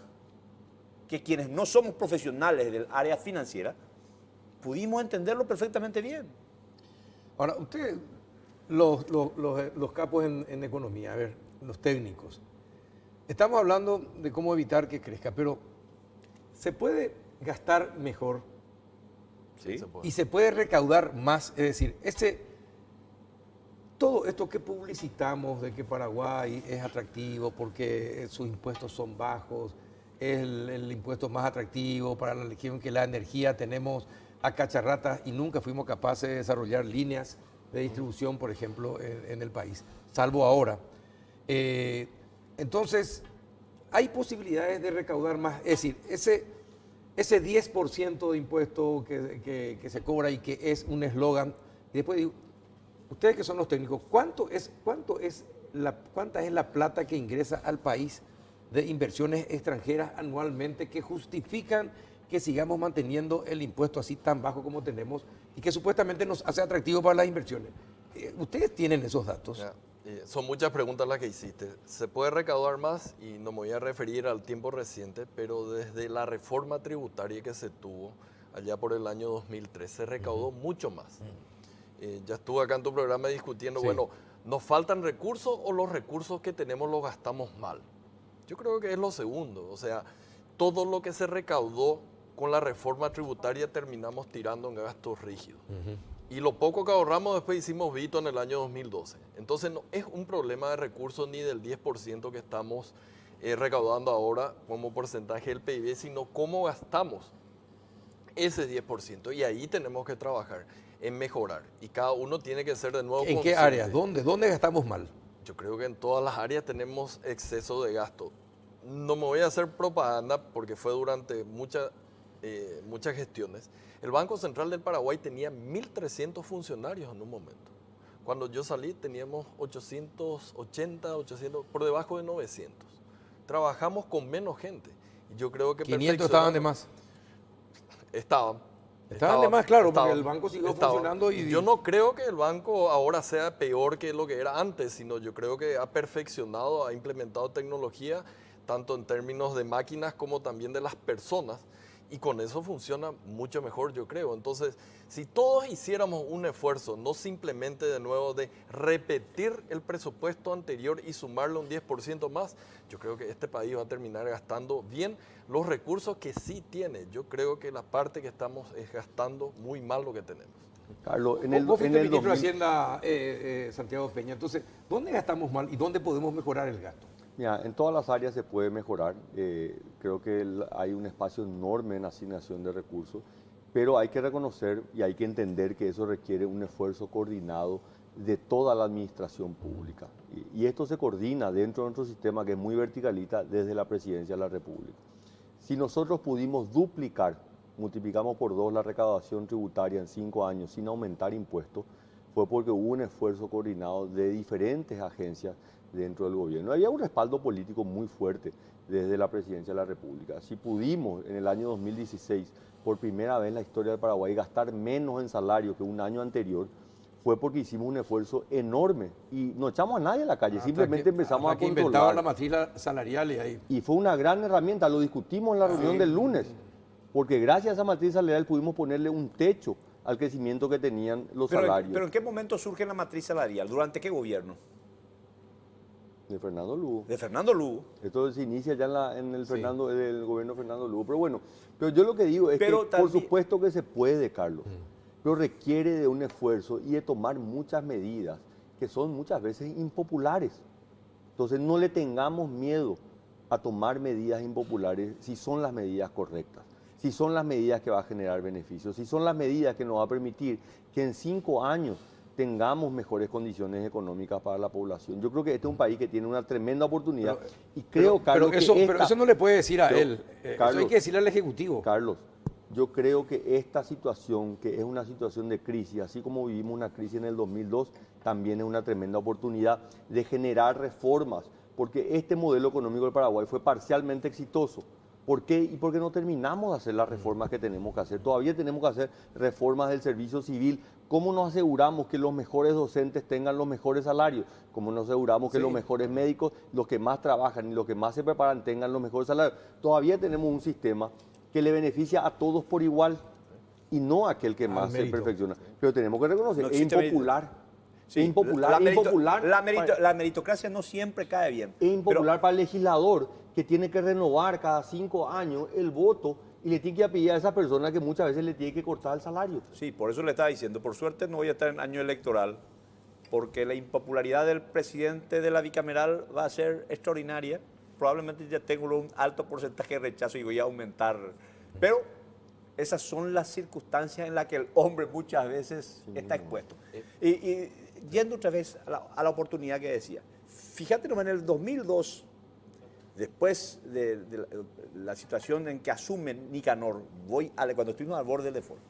que quienes no somos profesionales del área financiera, pudimos entenderlo perfectamente bien. Ahora, ustedes, los capos en economía, a ver, los técnicos, estamos hablando de cómo evitar que crezca, pero ¿se puede gastar mejor? ¿Sí? Y se puede recaudar más, es decir, todo esto que publicitamos de que Paraguay es atractivo porque sus impuestos son bajos, es el impuesto más atractivo para la región, que la energía tenemos a cacharratas y nunca fuimos capaces de desarrollar líneas de distribución, por ejemplo, en el país, salvo ahora. Entonces, hay posibilidades de recaudar más, es decir, ese 10% de impuesto que se cobra y que es un eslogan, y después digo, ustedes que son los técnicos, ¿cuánta es la plata que ingresa al país de inversiones extranjeras anualmente que justifican que sigamos manteniendo el impuesto así tan bajo como tenemos y que supuestamente nos hace atractivo para las inversiones? ¿Ustedes tienen esos datos? Ya, son muchas preguntas las que hiciste. Se puede recaudar más y no me voy a referir al tiempo reciente, pero desde la reforma tributaria que se tuvo allá por el año 2003 se recaudó mucho más. Ya estuve acá en tu programa discutiendo, Sí. bueno, ¿nos faltan recursos o los recursos que tenemos los gastamos mal? Yo creo que es lo segundo, o sea, todo lo que se recaudó con la reforma tributaria terminamos tirando en gastos rígidos. Y lo poco que ahorramos después hicimos Vito en el año 2012. Entonces no es un problema de recursos ni del 10% que estamos recaudando ahora como porcentaje del PIB, sino cómo gastamos ese 10%. Y ahí tenemos que trabajar en mejorar. Y cada uno tiene que ser de nuevo ¿En qué consciente. áreas? ¿Dónde gastamos mal? Yo creo que en todas las áreas tenemos exceso de gasto. No me voy a hacer propaganda porque fue durante muchas gestiones. El Banco Central del Paraguay tenía 1.300 funcionarios en un momento. Cuando yo salí teníamos 880, 800, por debajo de 900. Trabajamos con menos gente. Y yo creo que 500 estaban de más. Estaban de más, claro, porque estaban, el banco siguió estaban. funcionando y... Yo no creo que el banco ahora sea peor que lo que era antes, sino yo creo que ha perfeccionado, ha implementado tecnología, tanto en términos de máquinas como también de las personas, y con eso funciona mucho mejor, yo creo. Entonces, si todos hiciéramos un esfuerzo, no simplemente de nuevo de repetir el presupuesto anterior y sumarle un 10% más, yo creo que este país va a terminar gastando bien los recursos que sí tiene. Yo creo que la parte que estamos es gastando muy mal lo que tenemos. Carlos, Vos fuiste ministro de 2000 Hacienda, Santiago Peña. Entonces, ¿dónde gastamos mal y dónde podemos mejorar el gasto? Mira, en todas las áreas se puede mejorar. Creo que hay un espacio enorme en asignación de recursos, pero hay que reconocer y hay que entender que eso requiere un esfuerzo coordinado de toda la administración pública. Y esto se coordina dentro de nuestro sistema que es muy verticalista desde la Presidencia de la República. Si nosotros pudimos duplicar, multiplicamos por 2 la recaudación tributaria en 5 años sin aumentar impuestos, fue porque hubo un esfuerzo coordinado de diferentes agencias dentro del gobierno. Había un respaldo político muy fuerte desde la Presidencia de la República. Si pudimos en el año 2016, por primera vez en la historia del Paraguay, gastar menos en salario que un año anterior, fue porque hicimos un esfuerzo enorme y no echamos a nadie a la calle, simplemente empezamos a que inventaban la controlar. matriz salarial y ahí... Y fue una gran herramienta, lo discutimos en la reunión del lunes, porque gracias a esa matriz salarial pudimos ponerle un techo al crecimiento que tenían los salarios. Pero ¿en qué momento surge la matriz salarial? ¿Durante qué gobierno? De Fernando Lugo. De Fernando Lugo. Esto se inicia ya en el Sí. el gobierno de Fernando Lugo. Pero bueno, pero yo lo que digo es Pero que por también- supuesto que se puede, Carlos, pero requiere de un esfuerzo y de tomar muchas medidas que son muchas veces impopulares. Entonces no le tengamos miedo a tomar medidas impopulares si son las medidas correctas, si son las medidas que va a generar beneficios, si son las medidas que nos va a permitir que en 5 años tengamos mejores condiciones económicas para la población. Yo creo que este es un país que tiene una tremenda oportunidad y creo, Carlos, pero eso no le puede decir a él. Eso Carlos, hay que decirle al Ejecutivo. Carlos, yo creo que esta situación, que es una situación de crisis, así como vivimos una crisis en el 2002, también es una tremenda oportunidad de generar reformas, porque este modelo económico del Paraguay fue parcialmente exitoso. ¿Por qué? Y porque no terminamos de hacer las reformas que tenemos que hacer. Todavía tenemos que hacer reformas del servicio civil. ¿Cómo nos aseguramos que los mejores docentes tengan los mejores salarios? ¿Cómo nos aseguramos que los mejores médicos, los que más trabajan y los que más se preparan, tengan los mejores salarios? Todavía tenemos un sistema que le beneficia a todos por igual y no a aquel que más se perfecciona. Pero tenemos que reconocer, es impopular. Sí, es impopular. La meritocracia no siempre cae bien. Es impopular para el legislador que tiene que renovar cada 5 años el voto y le tiene que pedir a esa persona que muchas veces le tiene que cortar el salario. Sí, por eso le estaba diciendo, por suerte no voy a estar en año electoral, porque la impopularidad del presidente de la bicameral va a ser extraordinaria. Probablemente ya tengo un alto porcentaje de rechazo y voy a aumentar. Pero esas son las circunstancias en las que el hombre muchas veces está expuesto. Y yendo otra vez a la oportunidad que decía, fíjate nomás, en el 2002, después de la situación en que asume Nicanor, cuando estuvimos al borde del default,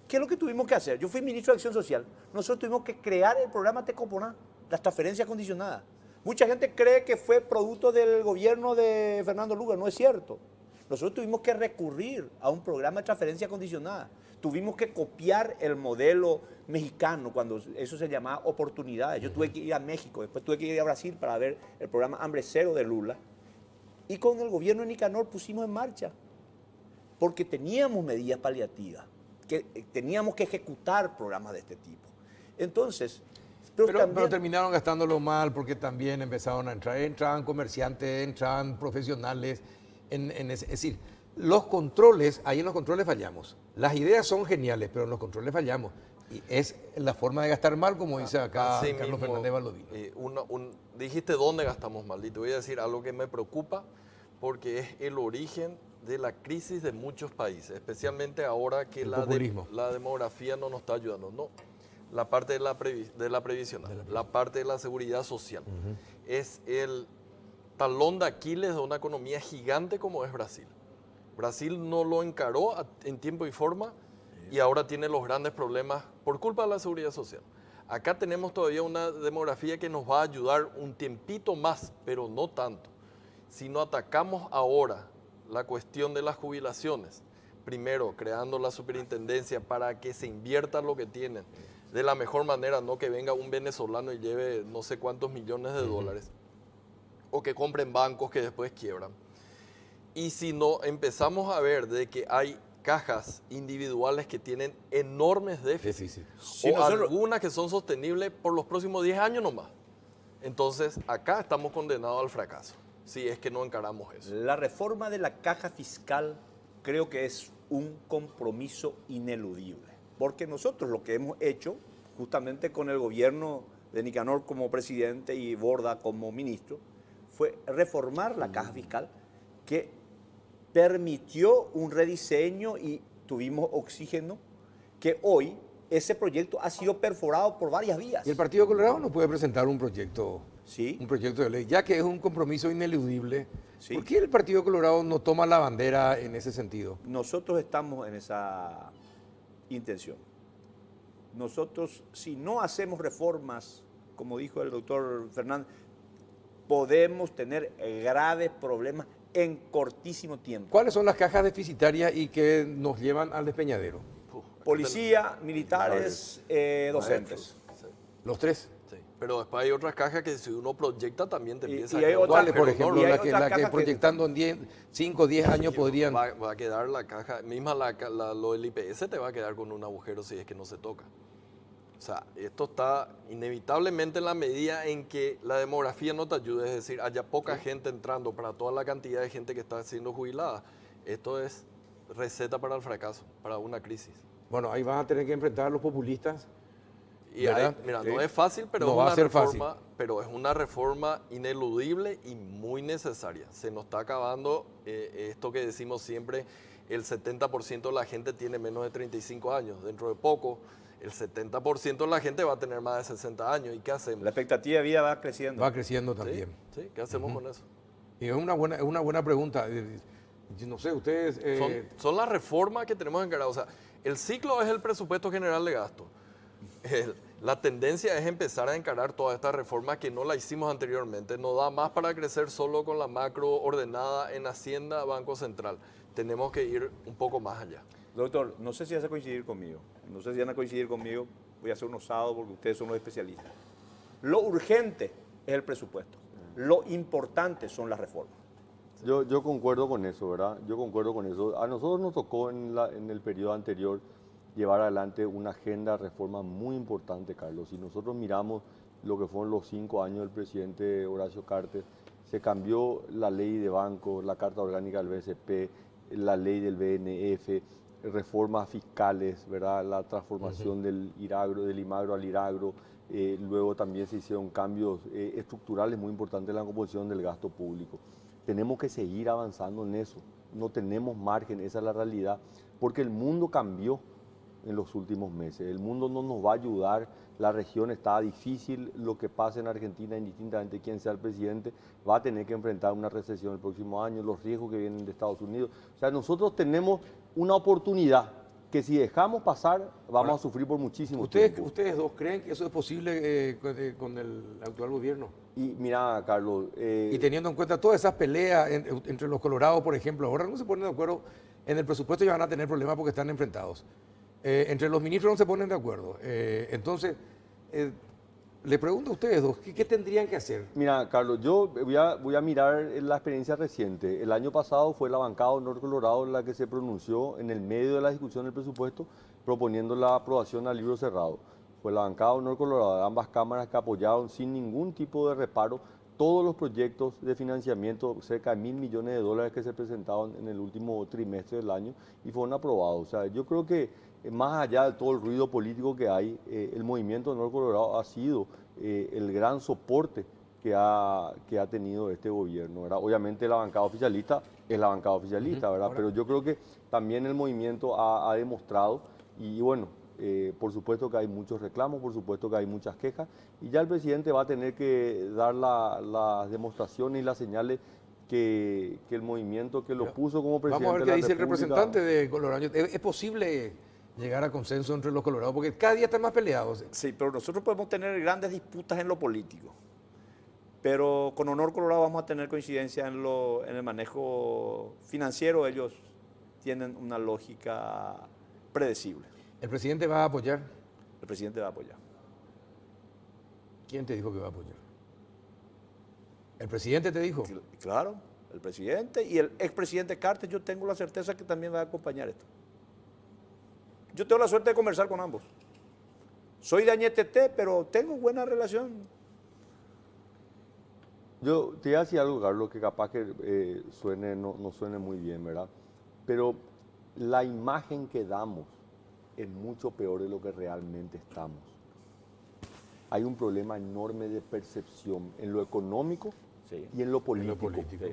¿qué es lo que tuvimos que hacer? Yo fui ministro de Acción Social. Nosotros tuvimos que crear el programa Tecoponá, las transferencias condicionadas. Mucha gente cree que fue producto del gobierno de Fernando Lugo. No es cierto. Nosotros tuvimos que recurrir a un programa de transferencia condicionada. Tuvimos que copiar el modelo mexicano, cuando eso se llamaba oportunidades. Yo tuve que ir a México, después tuve que ir a Brasil para ver el programa Hambre Cero de Lula. Y con el gobierno de Nicanor pusimos en marcha, porque teníamos medidas paliativas, que teníamos que ejecutar programas de este tipo. Entonces, pero terminaron gastándolo mal porque también empezaron a entrar, entran comerciantes, entran profesionales. Es decir, los controles, ahí en los controles fallamos. Las ideas son geniales, pero en los controles fallamos. Y es la forma de gastar mal, como dice acá Carlos Fernández Baldovino. Dijiste dónde gastamos mal, y te voy a decir algo que me preocupa, porque es el origen de la crisis de muchos países, especialmente ahora que la demografía no nos está ayudando. No, la parte de la previsional, la parte de la seguridad social, es el talón de Aquiles de una economía gigante como es Brasil. Brasil no lo encaró en tiempo y forma y ahora tiene los grandes problemas por culpa de la seguridad social. Acá tenemos todavía una demografía que nos va a ayudar un tiempito más, pero no tanto. Si no atacamos ahora la cuestión de las jubilaciones, primero creando la superintendencia para que se invierta lo que tienen de la mejor manera, no que venga un venezolano y lleve no sé cuántos millones de dólares, o que compren bancos que después quiebran. Y si no empezamos a ver de que hay cajas individuales que tienen enormes déficits, o algunas que son sostenibles por los próximos 10 años nomás, entonces acá estamos condenados al fracaso, si es que no encaramos eso. La reforma de la caja fiscal creo que es un compromiso ineludible, porque nosotros lo que hemos hecho, justamente con el gobierno de Nicanor como presidente y Borda como ministro, fue reformar la caja fiscal, que permitió un rediseño y tuvimos oxígeno, que hoy ese proyecto ha sido perforado por varias vías. Y el Partido Colorado no puede presentar un proyecto de ley, ya que es un compromiso ineludible. ¿Por qué el Partido Colorado no toma la bandera en ese sentido? Nosotros estamos en esa intención. Nosotros, si no hacemos reformas, como dijo el doctor Fernández, podemos tener graves problemas en cortísimo tiempo. ¿Cuáles son las cajas deficitarias y que nos llevan al despeñadero? Policía, militares, docentes. ¿Los tres? Sí, pero después hay otras cajas que si uno proyecta también te empieza a quedar. ¿Cuáles, por ejemplo, la que proyectando en 5 o 10 años podrían...? Va a quedar la caja, misma lo del IPS te va a quedar con un agujero si es que no se toca. O sea, esto está inevitablemente en la medida en que la demografía no te ayude, es decir, haya poca gente entrando para toda la cantidad de gente que está siendo jubilada. Esto es receta para el fracaso, para una crisis. Bueno, ahí van a tener que enfrentar a los populistas. Y mira, no es fácil, pero, no va a ser fácil. Pero es una reforma ineludible y muy necesaria. Se nos está acabando esto que decimos siempre, el 70% de la gente tiene menos de 35 años. Dentro de poco, el 70% de la gente va a tener más de 60 años. ¿Y qué hacemos? La expectativa de vida va creciendo. Va creciendo también. Sí, ¿qué hacemos con eso? Y es una buena pregunta. Yo no sé, ustedes... Son las reformas que tenemos encaradas. O sea, el ciclo es el presupuesto general de gasto. La tendencia es empezar a encarar toda esta reforma que no la hicimos anteriormente. No da más para crecer solo con la macro ordenada en Hacienda, Banco Central. Tenemos que ir un poco más allá. Doctor, no sé si vas a coincidir conmigo. No sé si van a coincidir conmigo. Voy a hacer un osado porque ustedes son los especialistas. Lo urgente es el presupuesto. Lo importante son las reformas. Yo concuerdo con eso, ¿verdad? Yo concuerdo con eso. A nosotros nos tocó en el periodo anterior llevar adelante una agenda de reforma muy importante, Carlos. Si nosotros miramos lo que fueron los 5 años del presidente Horacio Cartes, se cambió la ley de bancos, la Carta Orgánica del BCP, la ley del BNF, reformas fiscales, ¿verdad? La transformación del IMAGRO al IRAGRO. Luego también se hicieron cambios estructurales muy importantes en la composición del gasto público. Tenemos que seguir avanzando en eso. No tenemos margen, esa es la realidad, porque el mundo cambió en los últimos meses. El mundo no nos va a ayudar, la región está difícil, lo que pasa en Argentina, indistintamente quién sea el presidente, va a tener que enfrentar una recesión el próximo año, los riesgos que vienen de Estados Unidos. O sea, nosotros tenemos una oportunidad que si dejamos pasar, vamos a sufrir por muchísimo tiempo. ¿Ustedes dos creen que eso es posible con el actual gobierno? Y mira, Carlos... y teniendo en cuenta todas esas peleas entre los colorados, por ejemplo, ahora no se ponen de acuerdo en el presupuesto y van a tener problemas porque están enfrentados. Entre los ministros no se ponen de acuerdo. Entonces, le pregunto a ustedes dos, ¿qué tendrían que hacer? Mira, Carlos, yo voy a mirar la experiencia reciente. El año pasado fue la bancada Honor Colorado la que se pronunció en el medio de la discusión del presupuesto proponiendo la aprobación al libro cerrado. Fue la bancada Honor Colorado de ambas cámaras que apoyaron sin ningún tipo de reparo todos los proyectos de financiamiento, cerca de $1.000 millones que se presentaron en el último trimestre del año y fueron aprobados. O sea, yo creo que más allá de todo el ruido político que hay, el movimiento Honor Colorado ha sido el gran soporte que ha tenido este gobierno, ¿verdad? Obviamente la bancada oficialista es la bancada oficialista, ¿verdad? Pero yo creo que también el movimiento ha demostrado, y bueno, por supuesto que hay muchos reclamos, por supuesto que hay muchas quejas, y ya el presidente va a tener que dar las demostraciones y las señales que el movimiento que lo puso como presidente. Vamos a ver qué dice el representante de Colorado. ¿Es posible llegar a consenso entre los colorados? Porque cada día están más peleados. Sí, pero nosotros podemos tener grandes disputas en lo político. Pero con Honor Colorado vamos a tener coincidencia en el manejo financiero. Ellos tienen una lógica predecible. ¿El presidente va a apoyar? El presidente va a apoyar. ¿Quién te dijo que va a apoyar? ¿El presidente te dijo? Claro, el presidente y el expresidente Cartes, yo tengo la certeza que también va a acompañar esto. Yo tengo la suerte de conversar con ambos. Soy de Añetete, pero tengo buena relación. Yo te voy a decir algo, Carlos, que capaz que no suene muy bien, ¿verdad? Pero la imagen que damos es mucho peor de lo que realmente estamos. Hay un problema enorme de percepción en lo económico y en lo político.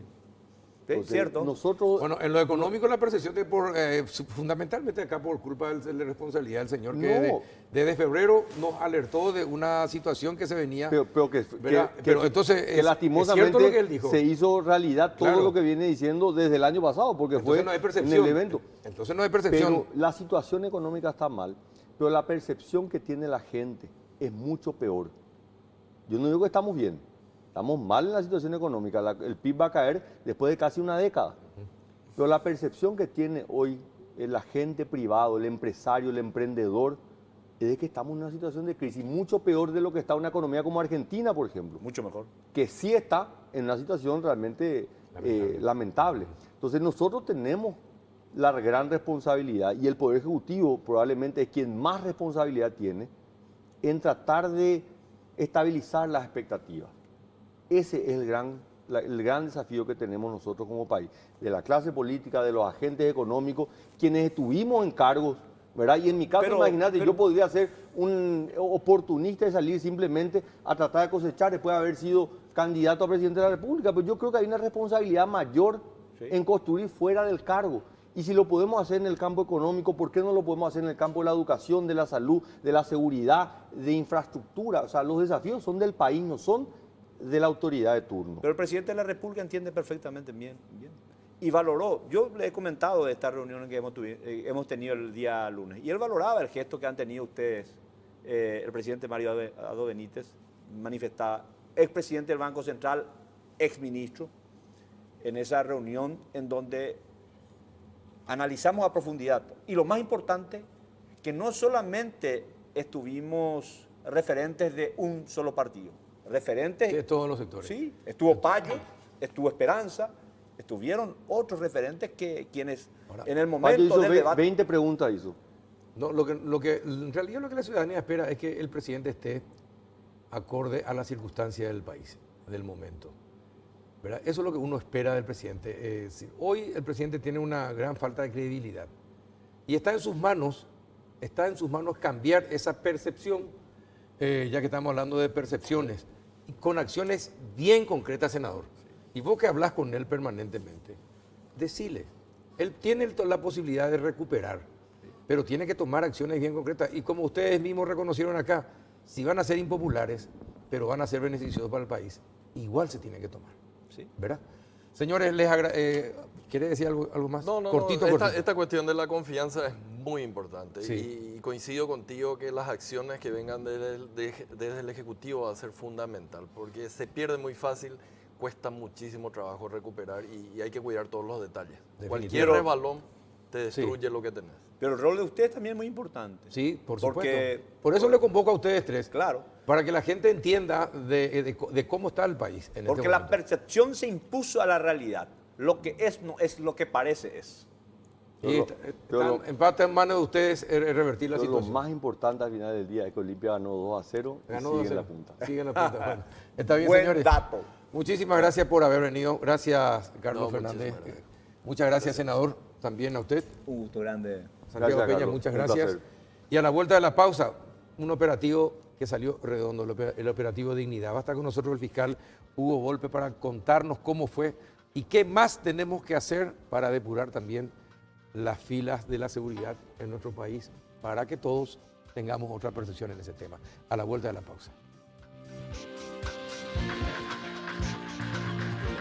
Sí, cierto. Nosotros, bueno, en lo económico la percepción de fundamentalmente acá por culpa de la responsabilidad del señor que desde febrero nos alertó de una situación que se venía. Pero entonces que lastimosamente es cierto lo que él dijo. Se hizo realidad todo lo que viene diciendo desde el año pasado, porque entonces fue en el evento. Entonces no hay percepción. Pero la situación económica está mal, pero la percepción que tiene la gente es mucho peor. Yo no digo que estamos bien. Estamos mal en la situación económica, el PIB va a caer después de casi una década. Pero la percepción que tiene hoy el agente privado, el empresario, el emprendedor, es de que estamos en una situación de crisis mucho peor de lo que está una economía como Argentina, por ejemplo. Mucho mejor. Que sí está en una situación realmente lamentable. Entonces nosotros tenemos la gran responsabilidad y el Poder Ejecutivo probablemente es quien más responsabilidad tiene en tratar de estabilizar las expectativas. Ese es el gran desafío que tenemos nosotros como país, de la clase política, de los agentes económicos, quienes estuvimos en cargos, ¿verdad? Y en mi caso, imagínate, yo podría ser un oportunista de salir simplemente a tratar de cosechar después de haber sido candidato a presidente de la República, pero yo creo que hay una responsabilidad mayor en construir fuera del cargo. Y si lo podemos hacer en el campo económico, ¿por qué no lo podemos hacer en el campo de la educación, de la salud, de la seguridad, de infraestructura? O sea, los desafíos son del país, no son de la autoridad de turno. Pero el presidente de la República entiende perfectamente bien. Y valoró, yo le he comentado de esta reunión que hemos tenido el día lunes, y él valoraba el gesto que han tenido ustedes, el presidente Mario Ado Benítez, manifestaba, expresidente del Banco Central, exministro, en esa reunión en donde analizamos a profundidad. Y lo más importante, que no solamente estuvimos referentes de un solo partido, referentes De todos los sectores. Sí, estuvo Payo, estuvo Esperanza, estuvieron otros referentes que quienes Ahora, en el Payo momento hizo del debate... 20 preguntas hizo. No, en realidad lo que la ciudadanía espera es que el presidente esté acorde a la circunstancia del país, del momento. ¿Verdad? Eso es lo que uno espera del presidente. Es decir, hoy el presidente tiene una gran falta de credibilidad y está en sus manos cambiar esa percepción, ya que estamos hablando de percepciones, y con acciones bien concretas, senador. Y vos que hablas con él permanentemente, decile, él tiene la posibilidad de recuperar, pero tiene que tomar acciones bien concretas. Y como ustedes mismos reconocieron acá, si van a ser impopulares, pero van a ser beneficiosos para el país, igual se tienen que tomar. Sí. ¿Verdad? Señores, ¿quiere decir algo más? No, Cortito. Esta cuestión de la confianza es muy importante Sí. y coincido contigo que las acciones que vengan desde el Ejecutivo va a ser fundamental porque se pierde muy fácil, cuesta muchísimo trabajo recuperar y hay que cuidar todos los detalles. Cualquier resbalón te destruye lo que tenés. Pero el rol de ustedes también es muy importante. Sí, por Porque- supuesto. Por eso le convoco a ustedes tres. Claro. Para que la gente entienda de cómo está el país en Porque este la momento. percepción se impuso a la realidad. Lo que es no es lo que parece es. Y empate en manos de ustedes revertir la Pero lo situación. más importante al final del día es que Olimpia ganó 2-0 y Ganó sigue 2-0. en la punta. Sigue en la punta. Bueno, está bien, Buen señores. dato. Muchísimas gracias por haber venido. Gracias, Carlos No, Fernández. muchísimas gracias. Muchas gracias, senador. También a usted. Un gusto grande. Santiago Gracias, Peña, Carlos. muchas Un gracias. placer. Y a la vuelta de la pausa, un operativo que salió redondo, el operativo Dignidad. Va a estar con nosotros el fiscal Hugo Volpe para contarnos cómo fue y qué más tenemos que hacer para depurar también las filas de la seguridad en nuestro país, para que todos tengamos otra percepción en ese tema. A la vuelta de la pausa.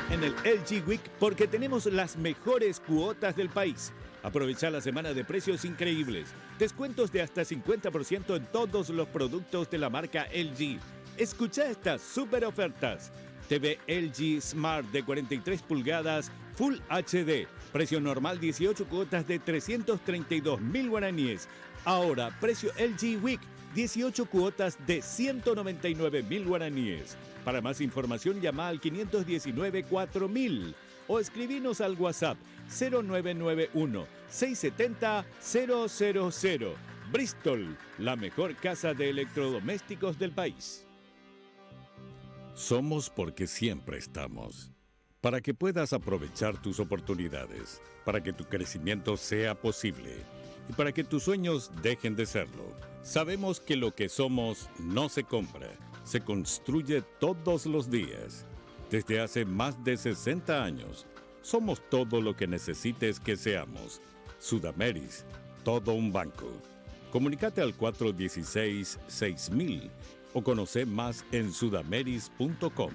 En el LG Week porque tenemos las mejores cuotas del país. Aprovecha la semana de precios increíbles. Descuentos de hasta 50% en todos los productos de la marca LG. Escucha estas super ofertas. TV LG Smart de 43 pulgadas Full HD. Precio normal 18 cuotas de 332.000 guaraníes. Ahora precio LG Week 18 cuotas de 199.000 guaraníes. Para más información llama al 519-4000 o escribinos al WhatsApp 0991-670-000. Bristol, la mejor casa de electrodomésticos del país. Somos porque siempre estamos. Para que puedas aprovechar tus oportunidades, para que tu crecimiento sea posible y para que tus sueños dejen de serlo. Sabemos que lo que somos no se compra, se construye todos los días. Desde hace más de 60 años, somos todo lo que necesites que seamos. Sudameris, todo un banco. Comunícate al 416-6000 o conoce más en sudameris.com.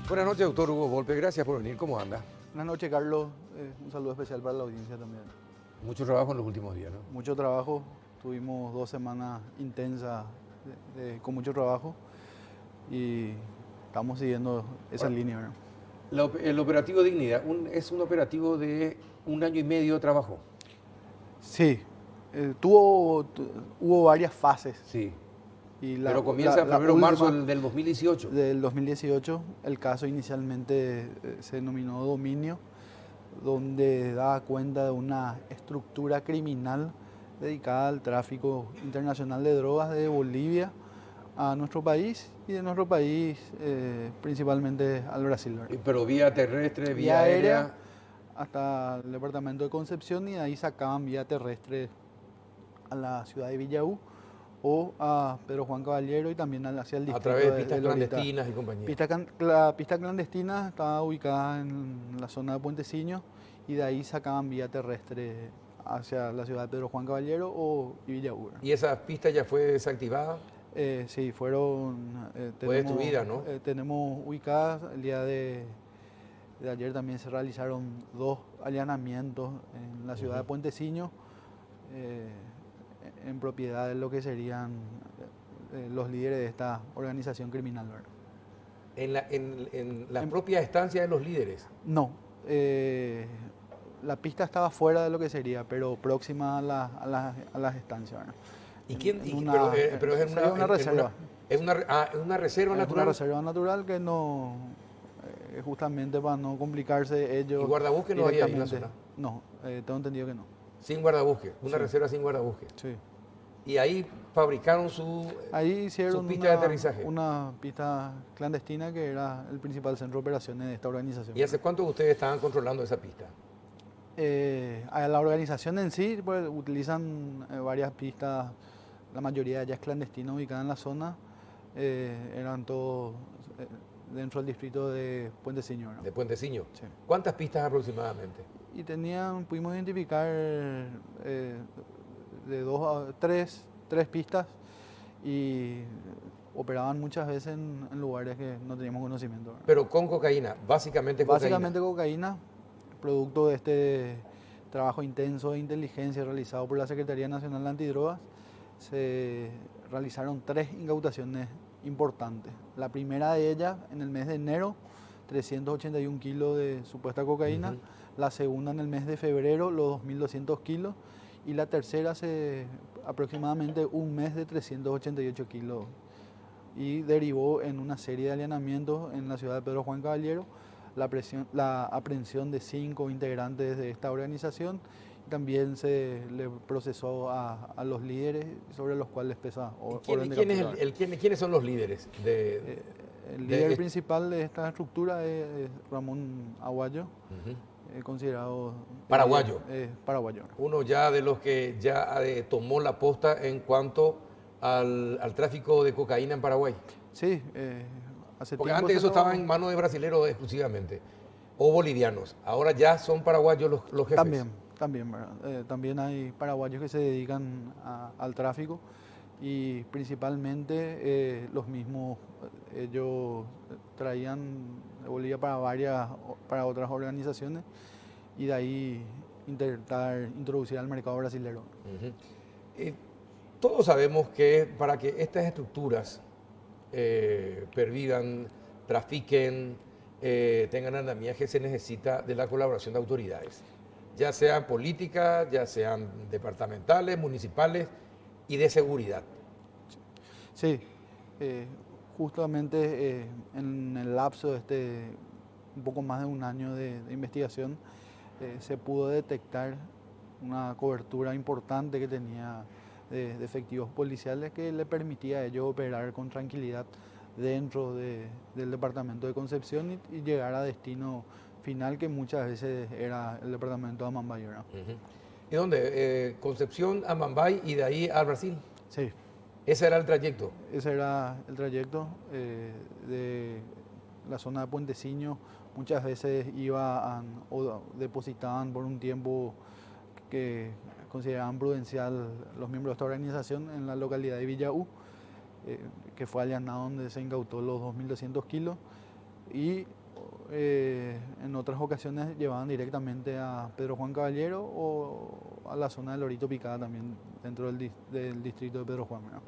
Buenas noches, doctor Hugo Volpe. Gracias por venir. ¿Cómo anda? Buenas noches, Carlos. Un saludo especial para la audiencia también. Mucho trabajo en los últimos días, ¿no? Mucho trabajo. Tuvimos 2 semanas intensas con mucho trabajo y estamos siguiendo esa línea, ¿verdad? El operativo Dignidad es un operativo de 1 año y medio de trabajo. Sí, hubo varias fases. Sí. Y Pero comienza en febrero o marzo del 2018. Del 2018, el caso inicialmente se denominó dominio, donde daba cuenta de una estructura criminal dedicada al tráfico internacional de drogas de Bolivia a nuestro país y de nuestro país principalmente al Brasil, ¿verdad? Pero vía terrestre, vía Vía aérea. aérea, hasta el departamento de Concepción y de ahí sacaban vía terrestre a la ciudad de Villaú o a Pedro Juan Caballero y también hacia el A distrito través de pistas Lorita. clandestinas y compañía. La pista clandestina estaba ubicada en la zona de Puenteciño y de ahí sacaban vía terrestre hacia la ciudad de Pedro Juan Caballero o Villaú. ¿Y esa pista ya fue desactivada? Sí, fueron... Fue destruida, ¿no? Tenemos ubicadas, el día de ayer también se realizaron 2 allanamientos en la ciudad de Puenteciño, en propiedad de lo que serían los líderes de esta organización criminal, ¿verdad? En la propia estancia de los líderes. No, la pista estaba fuera de lo que sería, pero próxima a las estancias, ¿verdad? ¿Y quién? En Pero es sería una reserva. Es una reserva Es natural. una reserva natural que no, justamente para no complicarse ellos. ¿Y guardabosque no había ahí en la directamente. No, tengo entendido que no. Sin guardabosque, una Sí. reserva sin guardabosque. Sí. Y ahí fabricaron Ahí hicieron su pista de aterrizaje. una pista clandestina que era el principal centro de operaciones de esta organización. ¿Y hace cuánto ustedes estaban controlando esa pista? A la organización en sí pues, utilizan varias pistas, la mayoría de ellas clandestinas ubicadas en la zona, eran todos dentro del distrito de Puenteciño, ¿no? De Puenteciño. Sí. ¿Cuántas pistas aproximadamente? Y pudimos identificar de 2 a 3 pistas y operaban muchas veces en lugares que no teníamos conocimiento, ¿no? Pero con cocaína, básicamente Básicamente cocaína, producto de este trabajo intenso de inteligencia realizado por la Secretaría Nacional de Antidrogas, se realizaron 3 incautaciones importantes. La primera de ellas, en el mes de enero, 381 kilos de supuesta cocaína. La segunda en el mes de febrero, los 2.200 kilos. Y la tercera hace aproximadamente un mes de 388 kilos. Y derivó en una serie de allanamientos en la ciudad de Pedro Juan Caballero, la aprehensión de 5 integrantes de esta organización. También se le procesó a los líderes sobre los cuales pesa orden de captura. ¿Quiénes son los líderes? El líder principal de esta estructura es Ramón Aguayo, considerado... Paraguayo. Paraguayo. Uno ya de los que ya tomó la posta en cuanto al tráfico de cocaína en Paraguay. Sí, hace Porque tiempo antes eso se estaba trabajó. en manos de brasileros exclusivamente, o bolivianos. Ahora ya son paraguayos los jefes. También, ¿verdad? También hay paraguayos que se dedican al tráfico y principalmente los mismos, ellos traían de Bolivia para otras organizaciones y de ahí intentar introducir al mercado brasilero. Todos sabemos que para que estas estructuras pervivan, trafiquen, tengan andamiaje, se necesita de la colaboración de autoridades, ya sean políticas, ya sean departamentales, municipales y de seguridad. Sí, justamente en el lapso de un poco más de un año de investigación, se pudo detectar una cobertura importante que tenía de efectivos policiales que le permitía a ellos operar con tranquilidad dentro del departamento de Concepción y llegar a destino final, que muchas veces era el departamento de Amambay, ¿no? ¿Y dónde? Concepción, Amambay y de ahí al Brasil. Sí, Ese era el trayecto. ese era el trayecto de la zona de Puenteciño. Muchas veces o depositaban por un tiempo que consideraban prudencial los miembros de esta organización en la localidad de Villaú, que fue allanado donde se incautó los 2.200 kilos y en otras ocasiones llevaban directamente a Pedro Juan Caballero o a la zona de Lorito Picada también dentro del distrito de Pedro Juan, ¿no?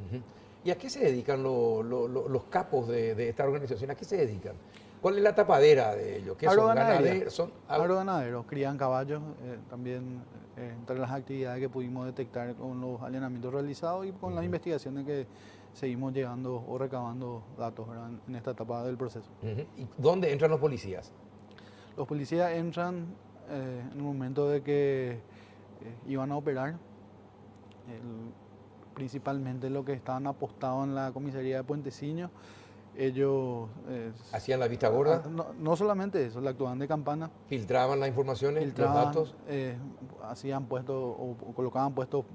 ¿Y a qué se dedican los capos de esta organización? ¿A qué se dedican? ¿Cuál es la tapadera de ellos? ¿Qué son ganaderos? Agronaganaderos, crían caballos, también entre las actividades que pudimos detectar con los allanamientos realizados y con las investigaciones que seguimos llegando o recabando datos, ¿verdad?, en esta etapa del proceso. ¿Y dónde entran los policías? Los policías entran en el momento de que iban a operar, principalmente lo que estaban apostados en la comisaría de Puenteciño, Ellos ¿Hacían la vista gorda? no solamente eso, la actuaban de campana, ¿Filtraban las informaciones, los filtraban, datos? hacían puestos o colocaban puestos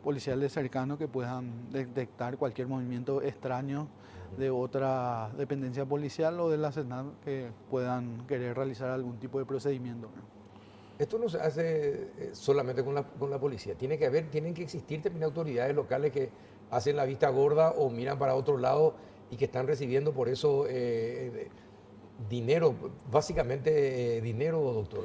policiales cercanos que puedan detectar cualquier movimiento extraño de otra dependencia policial o de la SENAR que puedan querer realizar algún tipo de procedimiento. Esto no se hace solamente con la policía. Tienen que existir también autoridades locales que hacen la vista gorda o miran para otro lado y que están recibiendo por eso dinero, básicamente dinero, doctor.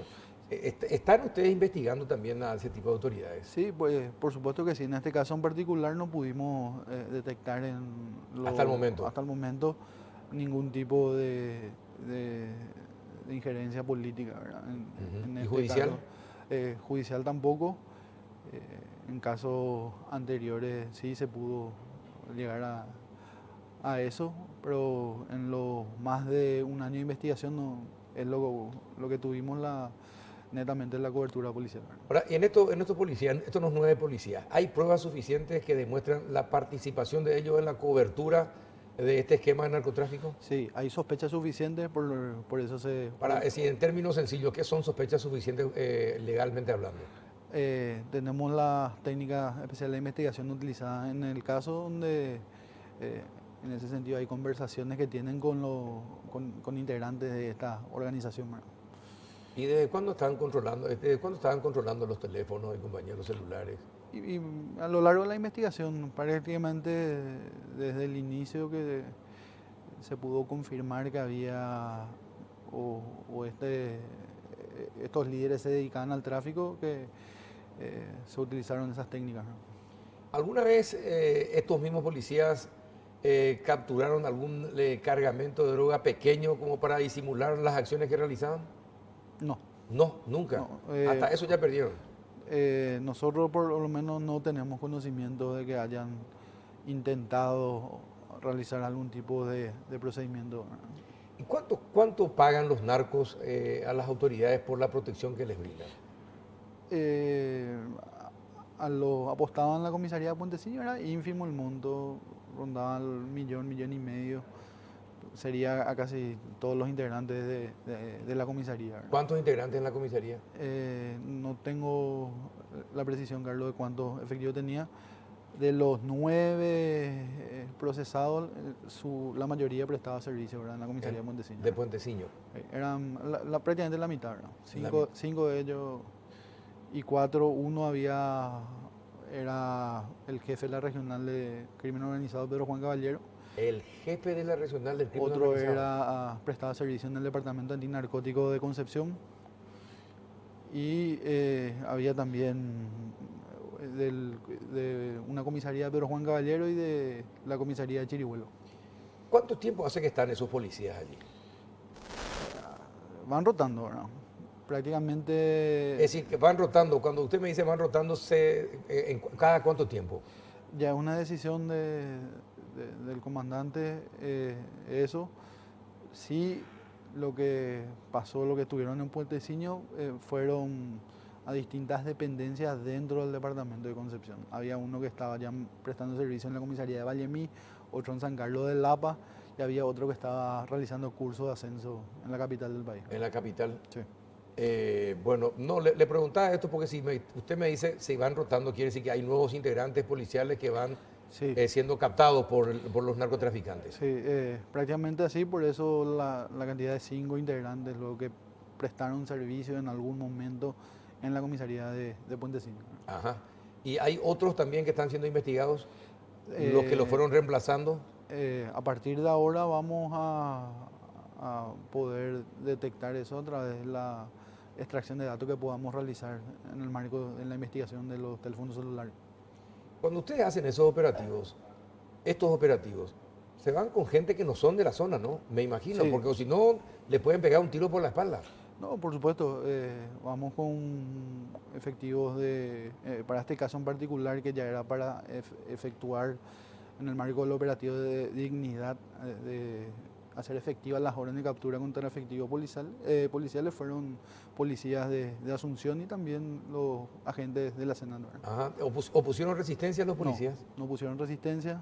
¿Están ustedes investigando también a ese tipo de autoridades? Sí, pues por supuesto que sí. En este caso en particular no pudimos detectar Hasta el momento. Ningún tipo de injerencia política, ¿verdad? En ¿Y este judicial? caso, judicial tampoco. En casos anteriores sí se pudo llegar a eso, pero en lo más de un año de investigación no es lo que tuvimos netamente la cobertura policial. Ahora, y en estos policías, estos 9 policías, ¿hay pruebas suficientes que demuestran la participación de ellos en la cobertura de este esquema de narcotráfico? Sí, hay sospechas suficientes, por eso Es decir, en términos sencillos, ¿qué son sospechas suficientes legalmente hablando? tenemos las técnicas especiales de investigación utilizadas en el caso donde en ese sentido hay conversaciones que tienen con integrantes de esta organización, ¿verdad? ¿Y desde cuándo estaban controlando los teléfonos y compañeros celulares? Y a lo largo de la investigación, prácticamente desde el inicio que se pudo confirmar que había estos líderes se dedicaban al tráfico, que se utilizaron esas técnicas, ¿no? ¿Alguna vez estos mismos policías capturaron algún cargamento de droga pequeño como para disimular las acciones que realizaban? No. No, nunca. No, Hasta eso ya perdieron. Nosotros por lo menos no tenemos conocimiento de que hayan intentado realizar algún tipo de procedimiento. ¿Y cuánto pagan los narcos a las autoridades por la protección que les brindan? A los apostados en la comisaría de Puentecillo era ínfimo el monto, rondaba el millón y medio. Sería a casi todos los integrantes de la comisaría, ¿verdad? ¿Cuántos integrantes en la comisaría? No tengo la precisión, Carlos, de cuántos efectivos tenía. De los 9 procesados, la mayoría prestaba servicio, ¿verdad?, en la comisaría de Puentecillo. De Puentecillo. Eran prácticamente la mitad, ¿verdad? Cinco de ellos y 4, era el jefe de la regional de crimen organizado, Pedro Juan Caballero. El jefe de la regional del crimen Otro organizado. prestaba servicio en el departamento antinarcótico de Concepción. Y había también de una comisaría de Pedro Juan Caballero y de la comisaría de Chirihuelo. ¿Cuánto tiempo hace que están esos policías allí? Van rotando, ¿verdad? Prácticamente. Es decir, que van rotando. Cuando usted me dice van rotando, ¿cada cuánto tiempo? Ya es una decisión del comandante, eso. Sí, lo que pasó, lo que estuvieron en Puentecillo, fueron a distintas dependencias dentro del departamento de Concepción. Había uno que estaba ya prestando servicio en la comisaría de Vallemí, otro en San Carlos del Lapa, y había otro que estaba realizando cursos de ascenso en la capital del país. En la capital. Sí. Bueno, no, le preguntaba esto porque si usted me dice si van rotando, quiere decir que hay nuevos integrantes policiales que van Sí. Siendo captados por los narcotraficantes. Sí, prácticamente así, por eso la cantidad de 5 integrantes, luego que prestaron servicio en algún momento en la comisaría de Puentecillo. Ajá. ¿Y hay otros también que están siendo investigados? ¿Los que lo fueron reemplazando? A partir de ahora vamos a poder detectar eso a través de la extracción de datos que podamos realizar en el marco de la investigación de los teléfonos celulares. Cuando ustedes hacen estos operativos, se van con gente que no son de la zona, ¿no? Me imagino, Sí. porque si no, le pueden pegar un tiro por la espalda. No, por supuesto, vamos con efectivos para este caso en particular, que ya era para efectuar en el marco del operativo de dignidad, de hacer efectivas las órdenes de captura contra el efectivo policiales, fueron policías de Asunción y también los agentes de la SENAR. Ajá. ¿Opusieron resistencia a los policías? No pusieron resistencia.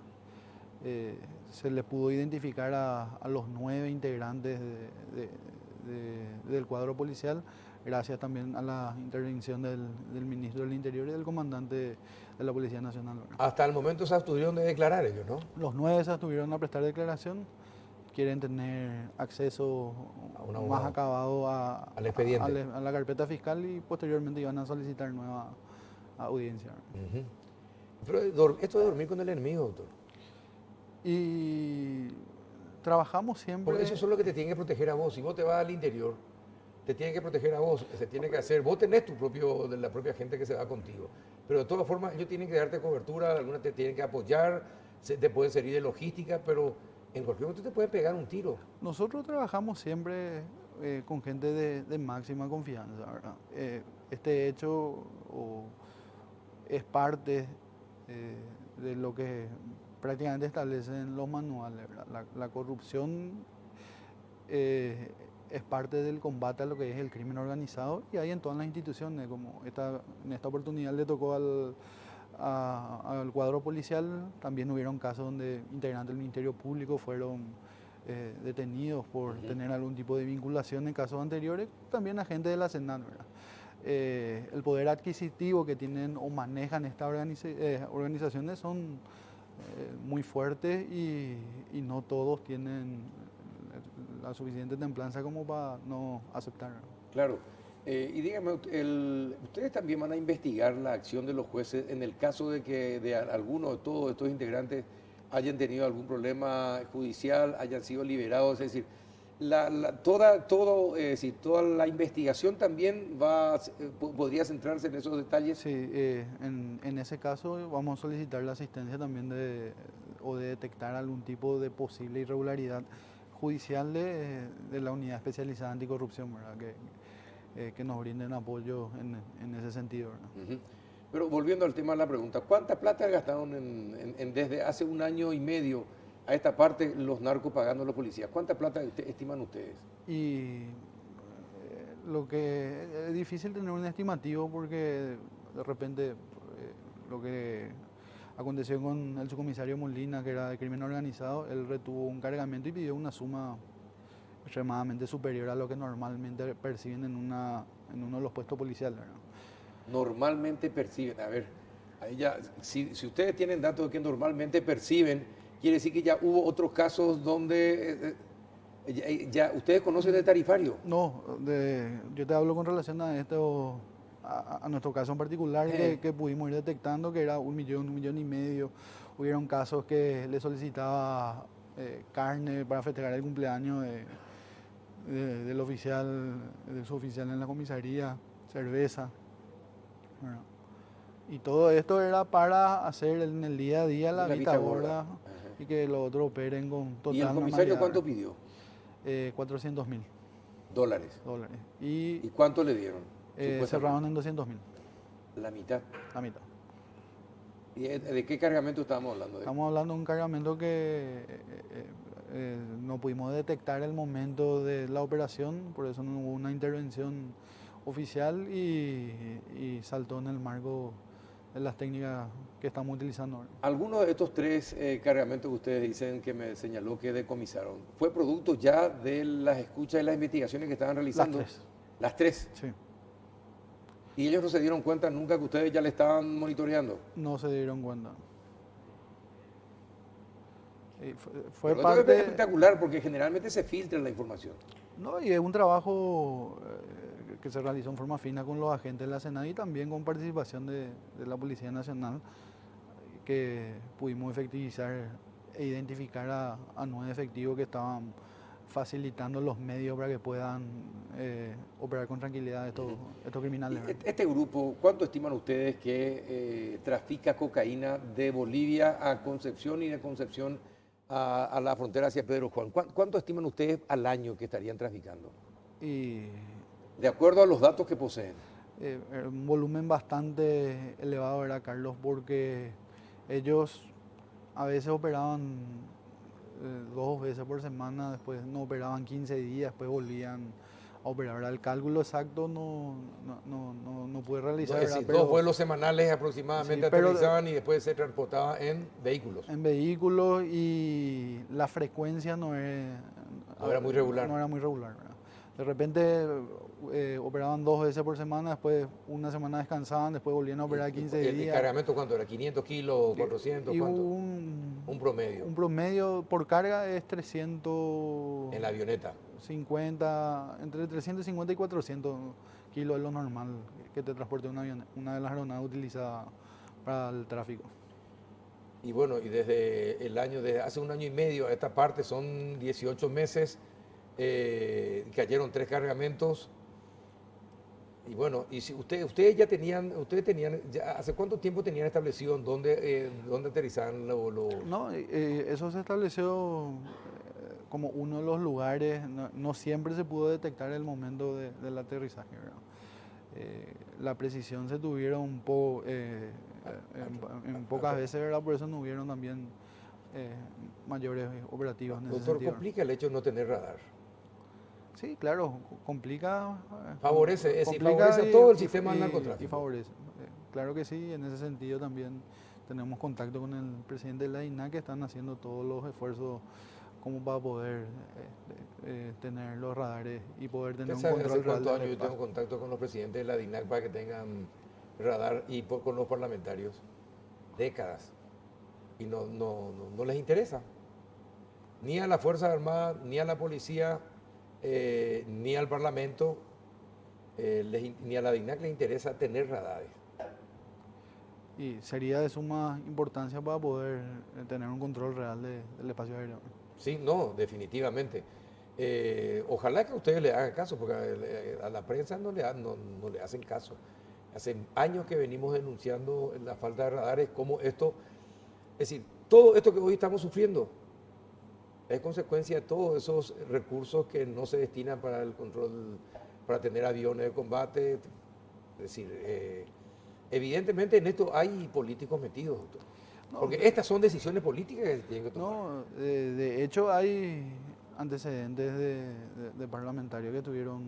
Se le pudo identificar a los 9 integrantes del cuadro policial, gracias también a la intervención del ministro del Interior y del comandante de la Policía Nacional. Hasta el momento se abstuvieron de declarar ellos, ¿no? Los 9 se estuvieron a prestar declaración, quieren tener acceso A un más abogado. acabado Al expediente. a la carpeta fiscal y posteriormente iban a solicitar nueva audiencia. Ujú. Pero esto de dormir con el enemigo, doctor. Y trabajamos siempre... Porque eso es lo que te tiene que proteger a vos. Si vos te vas al interior, te tiene que proteger a vos. Se tiene que hacer. Vos tenés de la propia gente que se va contigo. Pero de todas formas, ellos tienen que darte cobertura, algunas te tienen que apoyar, te pueden servir de logística, pero en cualquier momento te pueden pegar un tiro. Nosotros trabajamos siempre con gente de máxima confianza, ¿verdad? Este hecho es parte de lo que prácticamente establecen los manuales, ¿verdad? La corrupción es parte del combate a lo que es el crimen organizado y hay en todas las instituciones, como en esta oportunidad le tocó al cuadro policial, también hubieron casos donde integrantes del Ministerio Público fueron detenidos por tener algún tipo de vinculación en casos anteriores, también agentes de la Senat, ¿verdad? El poder adquisitivo que tienen o manejan estas organizaciones son muy fuertes y no todos tienen la suficiente templanza como para no aceptar. Claro. Y dígame, ustedes también van a investigar la acción de los jueces en el caso de que de alguno de todos estos integrantes hayan tenido algún problema judicial, hayan sido liberados, es decir, toda la investigación también podría centrarse en esos detalles. Sí, en ese caso vamos a solicitar la asistencia también o de detectar algún tipo de posible irregularidad judicial de la unidad especializada anticorrupción, ¿verdad? Que nos brinden apoyo en ese sentido, ¿verdad? Ujú. Pero volviendo al tema de la pregunta, ¿cuánta plata gastaron desde hace un año y medio a esta parte los narcos pagando a los policías? ¿Cuánta plata estiman ustedes? Y lo que es difícil tener un estimativo porque de repente lo que aconteció con el subcomisario Molina, que era de crimen organizado, él retuvo un cargamento y pidió una suma extremadamente superior a lo que normalmente perciben en uno de los puestos policiales, ¿verdad? Normalmente perciben, a ver, ahí ya, si ustedes tienen datos de que normalmente perciben, quiere decir que ya hubo otros casos donde ya ustedes conocen de tarifario. No, yo te hablo con relación a esto, a nuestro caso en particular que pudimos ir detectando, que era 1 millón, 1,5 millones. Hubieron casos que le solicitaba carne para festejar el cumpleaños del oficial, del suboficial en la comisaría, cerveza. Bueno, y todo esto era para hacer en el día a día la vista gorda y que los otros operen con total ¿Y el comisario normalidad. cuánto pidió? 400.000 Dólares. dólares. Y ¿Y cuánto le dieron? Supuestamente. cerraron en 200.000, La mitad. la mitad. ¿Y de qué cargamento estábamos hablando? Estamos hablando de un cargamento que no pudimos detectar el momento de la operación, por eso no hubo una intervención oficial y saltó en el marco de las técnicas que estamos utilizando ahora. ¿Alguno de estos 3 cargamentos que ustedes dicen que me señaló que decomisaron, fue producto ya de las escuchas y las investigaciones que estaban realizando? Las 3. ¿Las 3? Sí, ¿Y ellos no se dieron cuenta nunca que ustedes ya le estaban monitoreando? no se dieron cuenta. Y fue Pero esto parte... es espectacular porque generalmente se filtra la información. No, y es un trabajo que se realizó en forma fina con los agentes de la Senat y también con participación de la Policía Nacional, que pudimos efectivizar e identificar a 9 efectivos que estaban facilitando los medios para que puedan operar con tranquilidad estos criminales. Este grupo, ¿cuánto estiman ustedes que trafica cocaína de Bolivia a Concepción y de Concepción a la frontera hacia Pedro Juan? ¿Cuánto estiman ustedes al año que estarían traficando? Y De acuerdo a los datos que poseen. un volumen bastante elevado, ¿verdad, Carlos? Porque ellos a veces operaban 2 veces por semana, después no operaban 15 días, después volvían operar. ¿Verdad? El cálculo exacto no pude realizar. Es ¿verdad? decir, dos vuelos semanales aproximadamente Sí, pero- aterrizaban y después se transportaban en vehículos. En vehículos, y la frecuencia no era muy regular. No era muy regular, ¿verdad? De repente operaban 2 veces por semana, después una semana descansaban, después volvían a operar 15 ¿El días. cargamento cuánto era? ¿500 kilos, 400? Y ¿Cuánto? un promedio. Un promedio por carga es 300. En la avioneta. 50, entre 350 y 400 kilos es lo normal que te transporte una de las aeronaves utilizadas para el tráfico. Y bueno, y desde hace un año y medio a esta parte son 18 meses, cayeron 3 cargamentos. Y bueno, y si ustedes tenían, ¿hace cuánto tiempo tenían establecido en dónde aterrizaban No, eso se estableció como uno de los lugares. No siempre se pudo detectar el momento del aterrizaje, ¿verdad? La precisión se tuvieron un poco, en pocas veces, ¿verdad? Por eso no hubieron también mayores operativos en ese Doctor, sentido. complica el hecho de no tener radar. Sí, claro, complica. Favorece, es decir, complica favorece a todo el sistema del narcotráfico. Y favorece. Claro que sí, en ese sentido también tenemos contacto con el presidente de la DINAC, que están haciendo todos los esfuerzos como para poder tener los radares y poder tener un ¿Usted sabe control hace cuántos real del años yo tengo espacio? contacto con los presidentes de la DINAC para que tengan radar y con los parlamentarios? Décadas. Y no les interesa. Ni a las Fuerzas Armadas, ni a la policía, ni al Parlamento, ni a la DINAC les interesa tener radares. Y sería de suma importancia para poder tener un control real del espacio aéreo. Sí, no, definitivamente. Ojalá que ustedes le hagan caso, porque a la prensa no le hacen caso. Hace años que venimos denunciando la falta de radares, como esto, es decir, todo esto que hoy estamos sufriendo es consecuencia de todos esos recursos que no se destinan para el control, para tener aviones de combate. Es decir, evidentemente en esto hay políticos metidos, doctor. Porque estas son decisiones políticas que se tienen que tomar. No, de hecho hay antecedentes de parlamentarios que estuvieron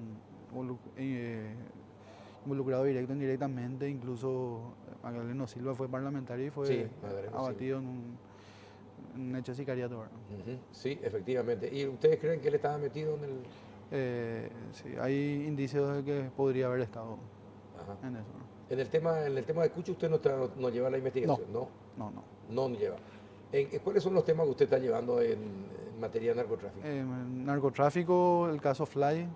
involucrados directo e indirectamente. Incluso Magdaleno Silva fue parlamentario y fue Sí, Magdaleno abatido en un hecho de sicariato, ¿verdad? Ujú, sí, efectivamente. ¿Y ustedes creen que él estaba metido en el...? Sí, hay indicios de que podría haber estado Ajá. en eso, ¿no? En el tema de Cucho usted no lleva la investigación, ¿no? No. No lleva. ¿Cuáles son los temas que usted está llevando en materia de narcotráfico? Narcotráfico, el caso Fly,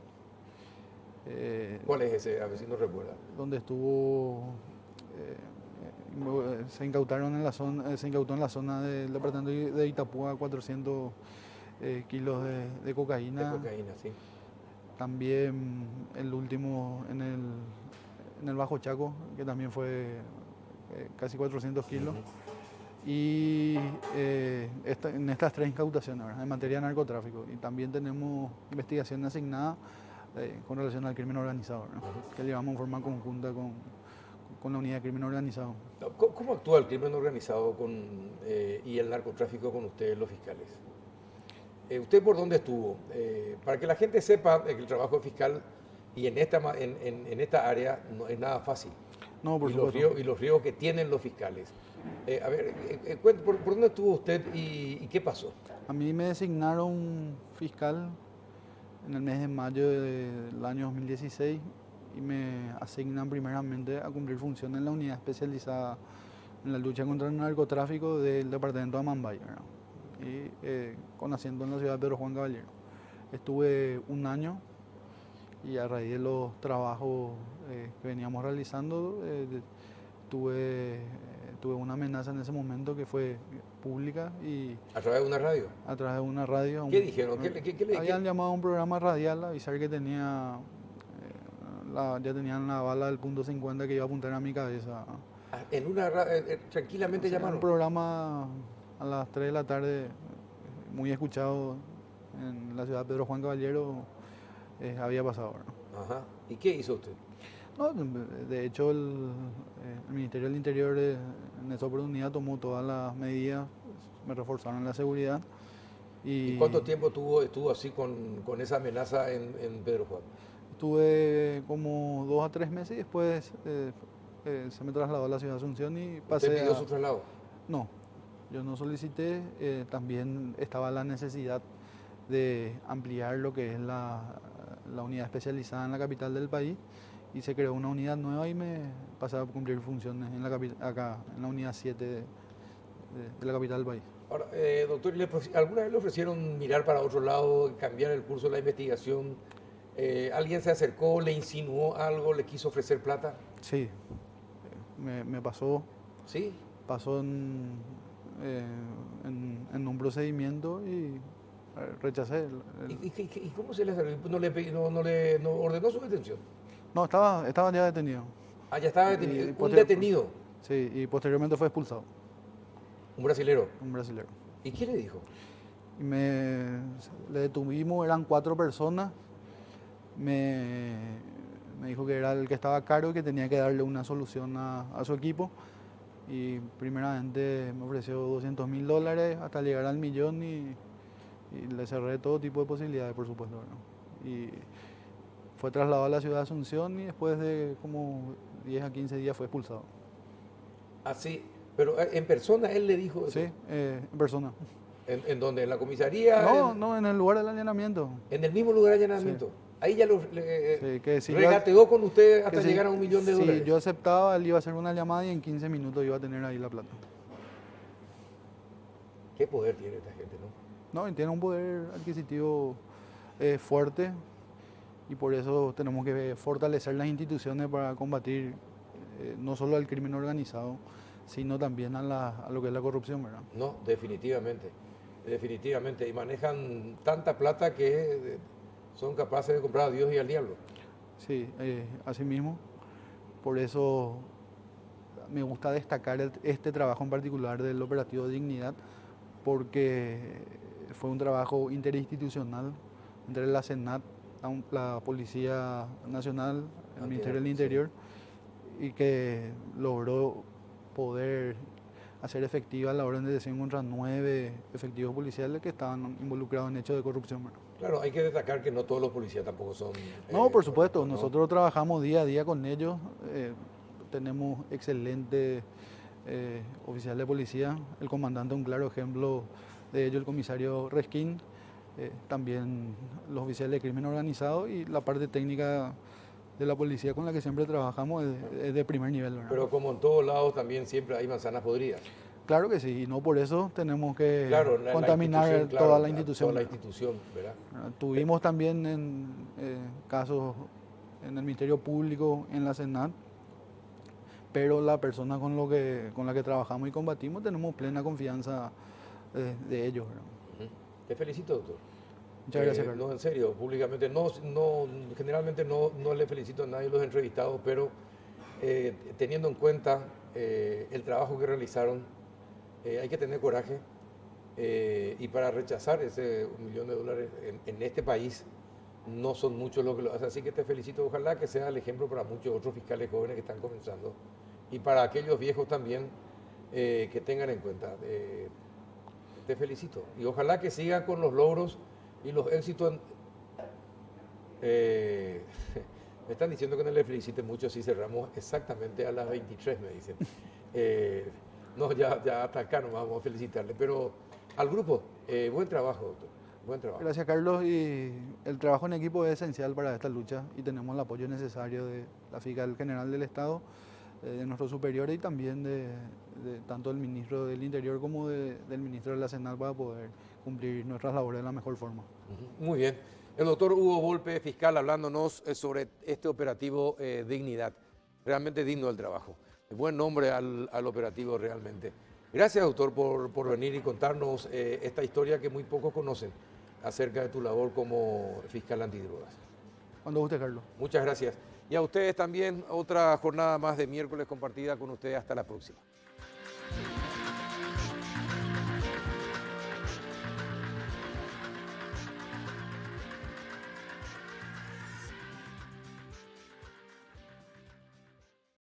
¿Cuál es ese? A ver si nos recuerda. donde estuvo, se incautó en la zona del departamento de Itapúa 400 kilos de cocaína. De cocaína, sí. También el último en el Bajo Chaco, que también fue casi 400 kilos. Y en estas 3 incautaciones, ¿verdad? En materia de narcotráfico. Y también tenemos investigación asignada con relación al crimen organizado, ¿verdad? Que llevamos en forma conjunta con la unidad de crimen organizado. ¿Cómo actúa el crimen organizado y el narcotráfico con ustedes, los fiscales? ¿Usted por dónde estuvo? Para que la gente sepa que el trabajo fiscal y en esta área no es nada fácil. No, por y supuesto. los riesgos que tienen los fiscales. A ver, ¿por dónde estuvo usted y qué pasó? A mí me designaron fiscal en el mes de mayo del año 2016 y me asignan primeramente a cumplir funciones en la unidad especializada en la lucha contra el narcotráfico del departamento de Amambay, ¿verdad? Y con asiento en la ciudad de Pedro Juan Caballero. Estuve un año y a raíz de los trabajos que veníamos realizando tuve una amenaza en ese momento que fue pública y ¿A través de una radio? a través de una radio. ¿Qué dijeron? ¿Qué Habían llamado a un programa radial a avisar que tenía ya tenían la bala del .50 que iba a apuntar a mi cabeza. En una tranquilamente O sea, llamaron. un programa a las 3 de la tarde, muy escuchado en la ciudad de Pedro Juan Caballero, había pasado, ¿no? Ajá. ¿Y qué hizo usted? No, de hecho el Ministerio del Interior en esa oportunidad tomó todas las medidas, me reforzaron la seguridad. ¿Y cuánto tiempo estuvo así con esa amenaza en Pedro Juan? Estuve como 2 a 3 meses y después se me trasladó a la ciudad de Asunción y pasé ¿Usted pidió a... su traslado? No, yo no solicité, también estaba la necesidad de ampliar lo que es la unidad especializada en la capital del país y se creó una unidad nueva y me pasé a cumplir funciones en acá, en la unidad 7 de la capital del país. Ahora, doctor, ¿alguna vez le ofrecieron mirar para otro lado, cambiar el curso de la investigación? ¿Alguien se acercó, le insinuó algo, le quiso ofrecer plata? Sí, me pasó. ¿Sí? Pasó en un procedimiento y rechacé. ¿Y cómo se le salió? ¿No ordenó su detención? No, estaba ya detenido. Ah, ya estaba Y detenido. Un posterior- detenido, Sí, y posteriormente fue expulsado, un brasilero. un brasileño. ¿Y qué le dijo? Y le detuvimos, eran 4 personas. Me dijo que era el que estaba a cargo y que tenía que darle una solución a su equipo. Y primeramente me ofreció $200.000 hasta llegar al millón y le cerré todo tipo de posibilidades, por supuesto, ¿no? Y fue trasladado a la ciudad de Asunción y después de como 10 a 15 días fue expulsado. Así, pero en persona él le dijo eso. Sí, en persona. ¿En dónde? ¿En la comisaría? No, en el lugar del allanamiento. En el mismo lugar de allanamiento. Ahí ya Sí, que si yo- regateó con usted hasta que si- llegar a $1 millón. Si yo aceptaba, él iba a hacer una llamada y en 15 minutos iba a tener ahí la plata. ¿Qué poder tiene esta gente, no? No, y tiene un poder adquisitivo fuerte y por eso tenemos que fortalecer las instituciones para combatir no solo al crimen organizado, sino también a lo que es la corrupción, ¿verdad? No, definitivamente. Definitivamente. Y manejan tanta plata que son capaces de comprar a Dios y al diablo. Sí, así mismo. Por eso me gusta destacar este trabajo en particular del operativo Dignidad, porque fue un trabajo interinstitucional entre la Senat, la Policía Nacional, el Ministerio del Interior, y que logró poder hacer efectiva la orden de detención contra 9 efectivos policiales que estaban involucrados en hechos de corrupción, ¿verdad? Claro, hay que destacar que no todos los policías tampoco son... No, por supuesto, corruptos, ¿no? nosotros trabajamos día a día con ellos, tenemos excelentes oficiales de policía, el comandante un claro ejemplo de ello, el comisario Resquín, también los oficiales de crimen organizado y la parte técnica de la policía con la que siempre trabajamos es de primer nivel, ¿verdad? Pero como en todos lados también siempre hay manzanas podridas. Claro que sí, y no por eso tenemos que Claro, contaminar institución, claro, toda la institución. Toda la institución, ¿verdad? Tuvimos también casos en el Ministerio Público, en la Senat, pero la persona con la que trabajamos y combatimos tenemos plena confianza de ellos, ¿verdad? Ujú. Te felicito, doctor. Muchas gracias, Carlos. No, en serio, públicamente. Generalmente no le felicito a nadie de los entrevistados, pero teniendo en cuenta el trabajo que realizaron, hay que tener coraje. Y para rechazar ese $1 millón en este país, no son muchos los que lo hacen. Así que te felicito. Ojalá que sea el ejemplo para muchos otros fiscales jóvenes que están comenzando. Y para aquellos viejos también que tengan en cuenta. Te felicito. Y ojalá que sigan con los logros y los éxitos. Me están diciendo que no le felicite mucho si cerramos exactamente a las 23, me dicen. No, ya hasta acá nos vamos a felicitarle. Pero al grupo, buen trabajo, doctor. Buen trabajo. Gracias, Carlos. Y el trabajo en equipo es esencial para esta lucha y tenemos el apoyo necesario de la Fiscal General del Estado, de nuestros superiores y también de tanto del Ministro del Interior como del Ministro de la Senat para poder cumplir nuestras labores de la mejor forma. Muy bien. El doctor Hugo Volpe, fiscal, hablándonos sobre este operativo Dignidad. Realmente digno del trabajo. Buen nombre al operativo realmente. Gracias, doctor, por venir y contarnos esta historia que muy pocos conocen acerca de tu labor como fiscal antidrogas. Cuando guste, Carlos. Muchas gracias. Y a ustedes también, otra jornada más de miércoles compartida con ustedes. Hasta la próxima.